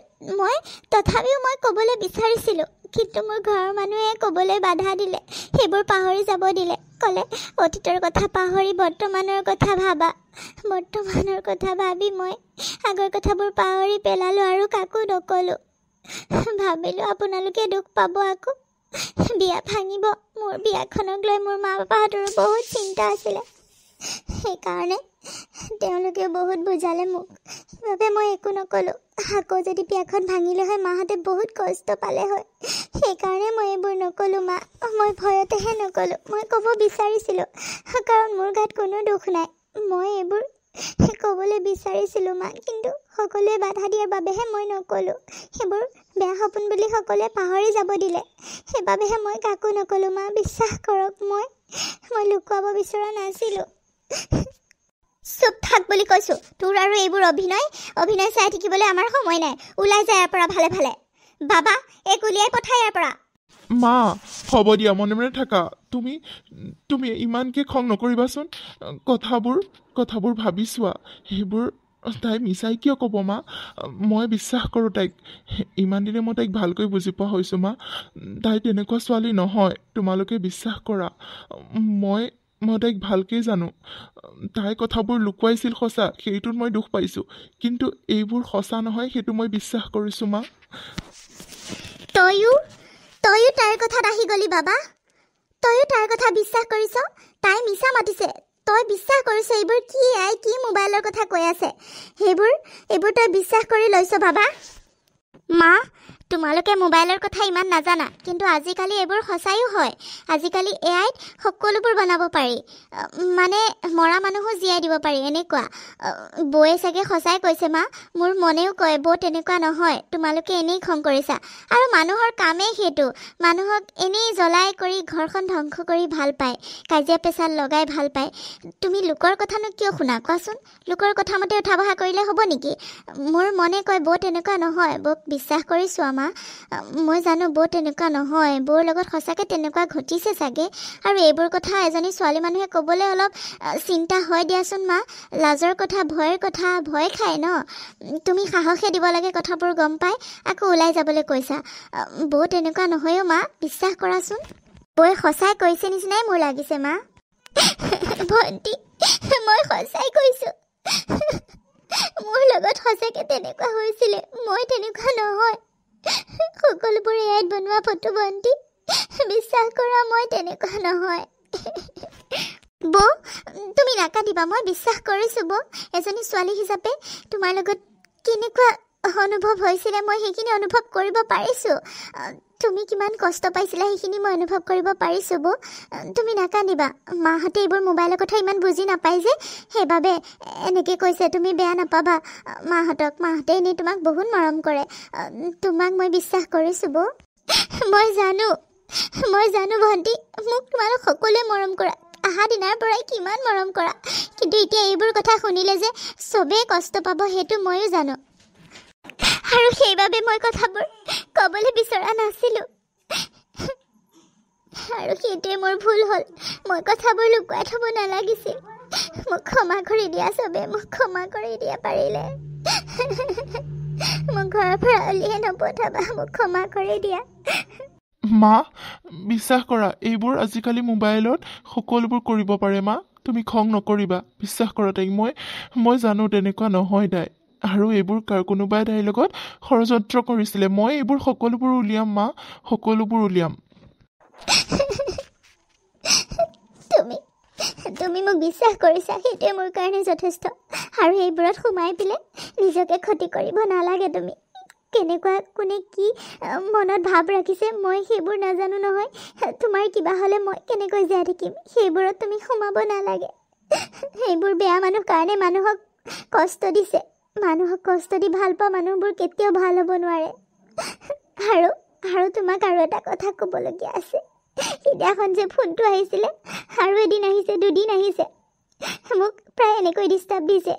তথাপিও মই ক'বলৈ বিচাৰিছিলোঁ কিন্তু মোৰ ঘৰৰ মানুহে ক'বলৈ বাধা দিলে সেইবোৰ পাহৰি যাব দিলে ক'লে অতীতৰ কথা পাহৰি বৰ্তমানৰ কথা ভাবি মই আগৰ কথাবোৰ পাহৰি পেলালোঁ আৰু কাকো নক'লোঁ ভাবিলোঁ আপোনালোকে দুখ পাব আকৌ বিয়া ভাঙিব মোৰ বিয়াখনক লৈ মোৰ মা পাপাহঁতৰো বহুত চিন্তা আছিলে সেইকাৰণে তেওঁলোকে বহুত বুজালে মোক সেইবাবে মই একো নক'লোঁ আকৌ যদি বিয়াখন ভাঙিলে হয় মাহঁতে বহুত কষ্ট পালে হয় সেইকাৰণে মই এইবোৰ নক'লোঁ মা মই ভয়তেহে নক'লোঁ মই ক'ব বিচাৰিছিলোঁ কাৰণ মোৰ গাত কোনো দুখ নাই মই এইবোৰ ক'বলৈ বিচাৰিছিলোঁ মা কিন্তু সকলোৱে বাধা দিয়াৰ বাবেহে মই নক'লোঁ সেইবোৰ বেয়া সপোন বুলি সকলোৱে পাহৰি যাব দিলে সেইবাবেহে মই কাকো নক'লোঁ মা বিশ্বাস কৰক মই লুকুৱাব বিচৰা নাছিলোঁ চুপ থাক বুলি কৈছোঁ তোৰ আৰু এইবোৰ অভিনয় চাই থাকিবলৈ আমাৰ সময় নাই ওলাই যায় ইয়াৰ পৰা ভালে ভালে বাবা এক উলিয়াই পঠাই ইয়াৰ পৰা মা হ'ব দিয়া মনে মনে থাকা তুমি ইমানকৈ খং নকৰিবাচোন কথাবোৰ ভাবি চোৱা সেইবোৰ তাই মিছাই কিয় ক'ব মা মই বিশ্বাস কৰোঁ তাইক ইমান দিনে মই তাইক ভালকৈ বুজি পোৱা হৈছোঁ মা তাই তেনেকুৱা ছোৱালী নহয় তোমালোকে বিশ্বাস কৰা মই তাইক ভালকৈ জানো তাই কথাবোৰ লুকুৱাইছিল সঁচা সেইটোত মই দুখ পাইছোঁ কিন্তু এইবোৰ সঁচা নহয় সেইটো মই বিশ্বাস কৰিছোঁ মা তয়ো তাইৰ কথাত আহি গলি বাবা তয়ো তাইৰ কথা বিশ্বাস কৰিছ তাই মিছা মাতিছে তই বিশ্বাস কৰিছ এইবোৰ কি আই কি মোবাইলৰ কথা কৈ আছে এইবোৰ তই বিশ্বাস কৰি লৈছ বাবা মা তোমালোকে মোবাইলৰ কথা ইমান নাজানা কিন্তু আজিকালি এইবোৰ সঁচায়ো হয় আজিকালি এআইত সকলোবোৰ বনাব পাৰি মানে মৰা মানুহো জীয়াই দিব পাৰি এনেকুৱা বৌয়ে চাগে সঁচাই কৈছে মা মোৰ মনেও কয় বৌ তেনেকুৱা নহয় তোমালোকে এনেই খং কৰিছা আৰু মানুহৰ কামেই সেইটো মানুহক এনেই জ্বলাই কৰি ঘৰখন ধ্বংস কৰি ভাল পায় কাজিয়া পেচাল লগাই ভাল পায় তুমি লোকৰ কথানো কিয় শুনা কোৱাচোন লোকৰ কথা মতে উঠা বহা কৰিলে হ'ব নেকি মোৰ মনে কয় বৌ তেনেকুৱা নহয় বৌক বিশ্বাস কৰিছোঁ মা মই জানো বৌ তেনেকুৱা নহয় বৌৰ লগত সঁচাকৈ তেনেকুৱা ঘটিছে চাগে আৰু এইবোৰ কথা এজনী ছোৱালী মানুহে ক'বলৈ অলপ চিন্তা হয় দিয়াচোন মা লাজৰ কথা ভয়ৰ কথা ভয় খায় ন তুমি সাহসে দিব লাগে কথাবোৰ গম পাই আকৌ ওলাই যাবলৈ কৈছা বৌ তেনেকুৱা নহয়ও মা বিশ্বাস কৰাচোন বৌয়ে সঁচাই কৈছে নিচিনাই মোৰ লাগিছে মা ভণ্টি মই সঁচাই কৈছোঁ মোৰ লগত সঁচাকৈ তেনেকুৱা হৈছিলে মই তেনেকুৱা নহয় সকলোবোৰ এআইত বনোৱা ফটো ভণ্টি বিশ্বাস কৰা মই তেনেকুৱা নহয় বৌ তুমি নাকাটিবা মই বিশ্বাস কৰিছোঁ বৌ এজনী ছোৱালী হিচাপে তোমাৰ লগত কেনেকুৱা অনুভৱ হৈছিলে মই সেইখিনি অনুভৱ কৰিব পাৰিছোঁ তুমি কিমান কষ্ট পাইছিলা সেইখিনি মই অনুভৱ কৰিব পাৰিছোঁ বৌ তুমি নাকান্দিবা মাহঁতে এইবোৰ মোবাইলৰ কথা ইমান বুজি নাপায় যে সেইবাবে এনেকৈ কৈছে তুমি বেয়া নাপাবা মাহঁতে এনেই তোমাক বহুত মৰম কৰে তোমাক মই বিশ্বাস কৰিছোঁ বৌ মই জানো ভণ্টি মোক তোমালোক সকলোৱে মৰম কৰা আহা দিনাৰ পৰাই কিমান মৰম কৰা কিন্তু এতিয়া এইবোৰ কথা শুনিলে যে চবেই কষ্ট পাব সেইটো ময়ো জানো আৰু সেইবাবে মই কথাবোৰ ক'বলৈ বিচৰা নাছিলোঁ আৰু সেইটোৱে মোৰ ভুল হ'ল মই কথাবোৰ লুকুৱাই থ'ব নালাগিছিল মোক ক্ষমা কৰি দিয়া চবে মোক ক্ষমা কৰি দিয়া পাৰিলে মোক ঘৰৰ পৰা উলিয়াই নপঠাবা মোক ক্ষমা কৰি দিয়া মা বিশ্বাস কৰা এইবোৰ আজিকালি মোবাইলত সকলোবোৰ কৰিব পাৰে মা তুমি খং নকৰিবা বিশ্বাস কৰা তাইক মই জানো তেনেকুৱা নহয় তাই আৰু এইবোৰ কোনোবাই তাইৰ লগত ষড়যন্ত্ৰ কৰিছিলে মই এইবোৰ সকলোবোৰ উলিয়াম মা সকলোবোৰ উলিয়াম তুমি মোক বিশ্বাস কৰিছা সেইটোৱে মোৰ কাৰণে যথেষ্ট আৰু এইবোৰত সোমাই পেলাই নিজকে ক্ষতি কৰিব নালাগে তুমি কেনেকুৱা কোনে কি মনত ভাৱ ৰাখিছে মই সেইবোৰ নাজানো নহয় তোমাৰ কিবা হ'লে মই কেনেকৈ জীয়াই থাকিম সেইবোৰত তুমি সোমাব নালাগে সেইবোৰ বেয়া মানুহ কাৰণে মানুহক কষ্ট দিছে মানুহক কষ্ট দি ভাল পোৱা মানুহবোৰ কেতিয়াও ভাল হ'ব নোৱাৰে আৰু তোমাক আৰু এটা কথা ক'বলগীয়া আছে সিদিনাখন যে ফোনটো আহিছিলে আৰু এদিন আহিছে দুদিন আহিছে মোক প্ৰায় এনেকৈ ডিষ্টাৰ্ব দিছে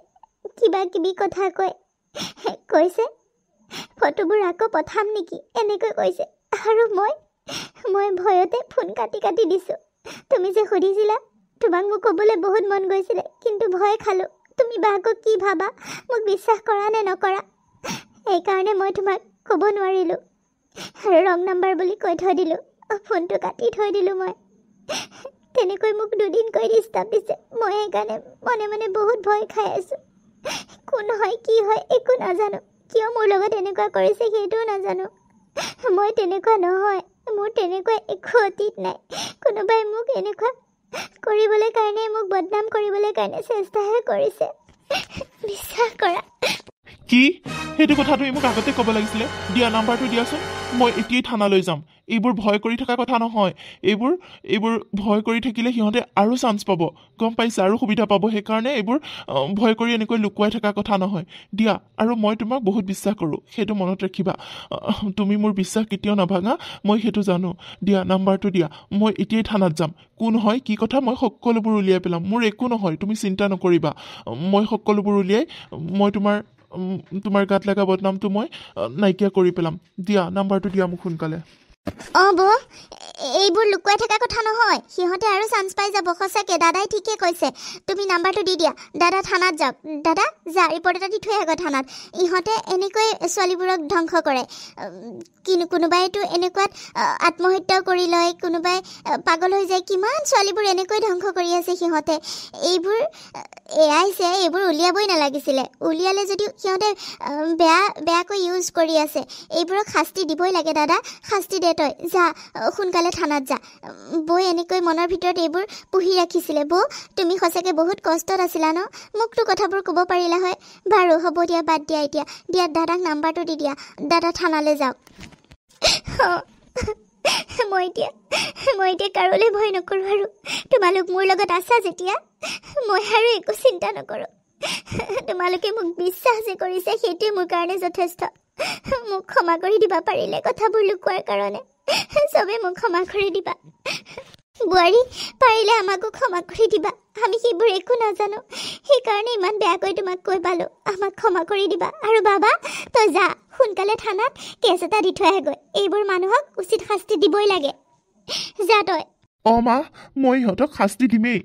কিবা কিবি কথা কৈছে ফটোবোৰ আকৌ পঠাম নেকি এনেকৈ কৈছে আৰু মই ভয়তে ফোন কাটি দিছোঁ তুমি যে সুধিছিলা তোমাক মোক ক'বলৈ বহুত মন গৈছিলে কিন্তু ভয় খালোঁ তুমি বা আকৌ কি ভাবা মোক বিশ্বাস কৰা নে নকৰা সেইকাৰণে মই তোমাক ক'ব নোৱাৰিলোঁ আৰু ৰং নাম্বাৰ বুলি কৈ থৈ দিলোঁ ফোনটো কাটি থৈ দিলোঁ মই তেনেকৈ মোক দুদিনকৈ ডিষ্টাৰ্ব দিছে মই সেইকাৰণে মনে মনে বহুত ভয় খাই আছোঁ কোন হয় কি হয় একো নাজানো কিয় মোৰ লগত এনেকুৱা কৰিছে সেইটোও নাজানো মই তেনেকুৱা নহয় মোৰ তেনেকুৱা একো অতীত নাই কোনোবাই মোক এনেকুৱা কৰিবলৈ কাৰণে মোক বদনাম কৰিবলৈ কাৰণে চেষ্টাহে কৰিছে বিশ্বাস কৰা কি সেইটো কথা তুমি মোক আগতে ক'ব লাগিছিলে দিয়া নাম্বাৰটো দিয়াচোন মই এতিয়াই থানালৈ যাম এইবোৰ ভয় কৰি থকা কথা নহয় এইবোৰ ভয় কৰি থাকিলে সিহঁতে আৰু চান্স পাব গম পাইছে আৰু সুবিধা পাব সেইকাৰণে এইবোৰ ভয় কৰি এনেকৈ লুকুৱাই থকা কথা নহয় দিয়া আৰু মই তোমাক বহুত বিশ্বাস কৰোঁ সেইটো মনত ৰাখিবা তুমি মোৰ বিশ্বাস কেতিয়াও নাভাঙা মই সেইটো জানো দিয়া নাম্বাৰটো দিয়া মই এতিয়াই থানাত যাম কোন হয় কি কথা মই সকলোবোৰ উলিয়াই পেলাম মোৰ একো নহয় তুমি চিন্তা নকৰিবা মই সকলোবোৰ উলিয়াই মই তোমাৰ গাত লগা বদনামটো মই নাইকিয়া কৰি পেলাম দিয়া নাম্বাৰটো দিয়া মোক সোনকালে বৌ এইবোৰ লুকুৱাই থকা কথা নহয় সিহঁতে আৰু চান্স পাই যাব সঁচাকে দাদাই ঠিকে কৈছে তুমি নাম্বাৰটো দি দিয়া দাদা থানাত যাওক দাদা যা ৰিপৰ্ট এটা দি থৈ আহক থানাত ইহঁতে এনেকৈ ছোৱালীবোৰক ধ্বংস কৰে কোনোবাইতো এনেকুৱাত আত্মহত্যাও কৰি লয় কোনোবাই পাগল হৈ যায় কিমান ছোৱালীবোৰ এনেকৈ ধ্বংস কৰি আছে সিহঁতে এইবোৰ এয়াইছে এইবোৰ উলিয়াবই নালাগিছিলে উলিয়ালে যদিও সিহঁতে বেয়াকৈ ইউজ কৰি আছে এইবোৰক শাস্তি দিবই লাগে দাদা শাস্তি দে তই যা সোনকালে থানাত যা বৌ এনেকৈ মনৰ ভিতৰত এইবোৰ পুহি ৰাখিছিলে বৌ তুমি সঁচাকৈ বহুত কষ্টত আছিলা ন মোকতো কথাবোৰ ক'ব পাৰিলা হয় বাৰু হ'ব দিয়া বাদ দিয়া এতিয়া দিয়া দাদাক নাম্বাৰটো দি দিয়া দাদা থানালৈ যাওক মই এতিয়া কাৰোলৈ ভয় নকৰোঁ আৰু তোমালোক মোৰ লগত আছা যেতিয়া মই আৰু একো চিন্তা নকৰোঁ তোমালোকে মোক বিশ্বাস যে কৰিছে সেইটোৱে মোৰ কাৰণে যথেষ্ট মোক ক্ষমা কৰি দিবা পাৰিলে কথাবোৰ লুকুৱাৰ কাৰণে চবে মোক ক্ষমা কৰি দিবা বোৱাৰী পাৰিলে আমাকো ক্ষমা কৰি দিবা আমি সেইবোৰ একো নাজানো সেইকাৰণে ইমান বেয়াকৈ তোমাক কৈ পালোঁ আমাক ক্ষমা কৰি দিবা আৰু বাবা তই যা সোনকালে থানাত কেছ এটা দি থৈ আহগৈ এইবোৰ মানুহক উচিত শাস্তি দিবই লাগে যা তই মা মই ইহঁতক শাস্তি দিমেই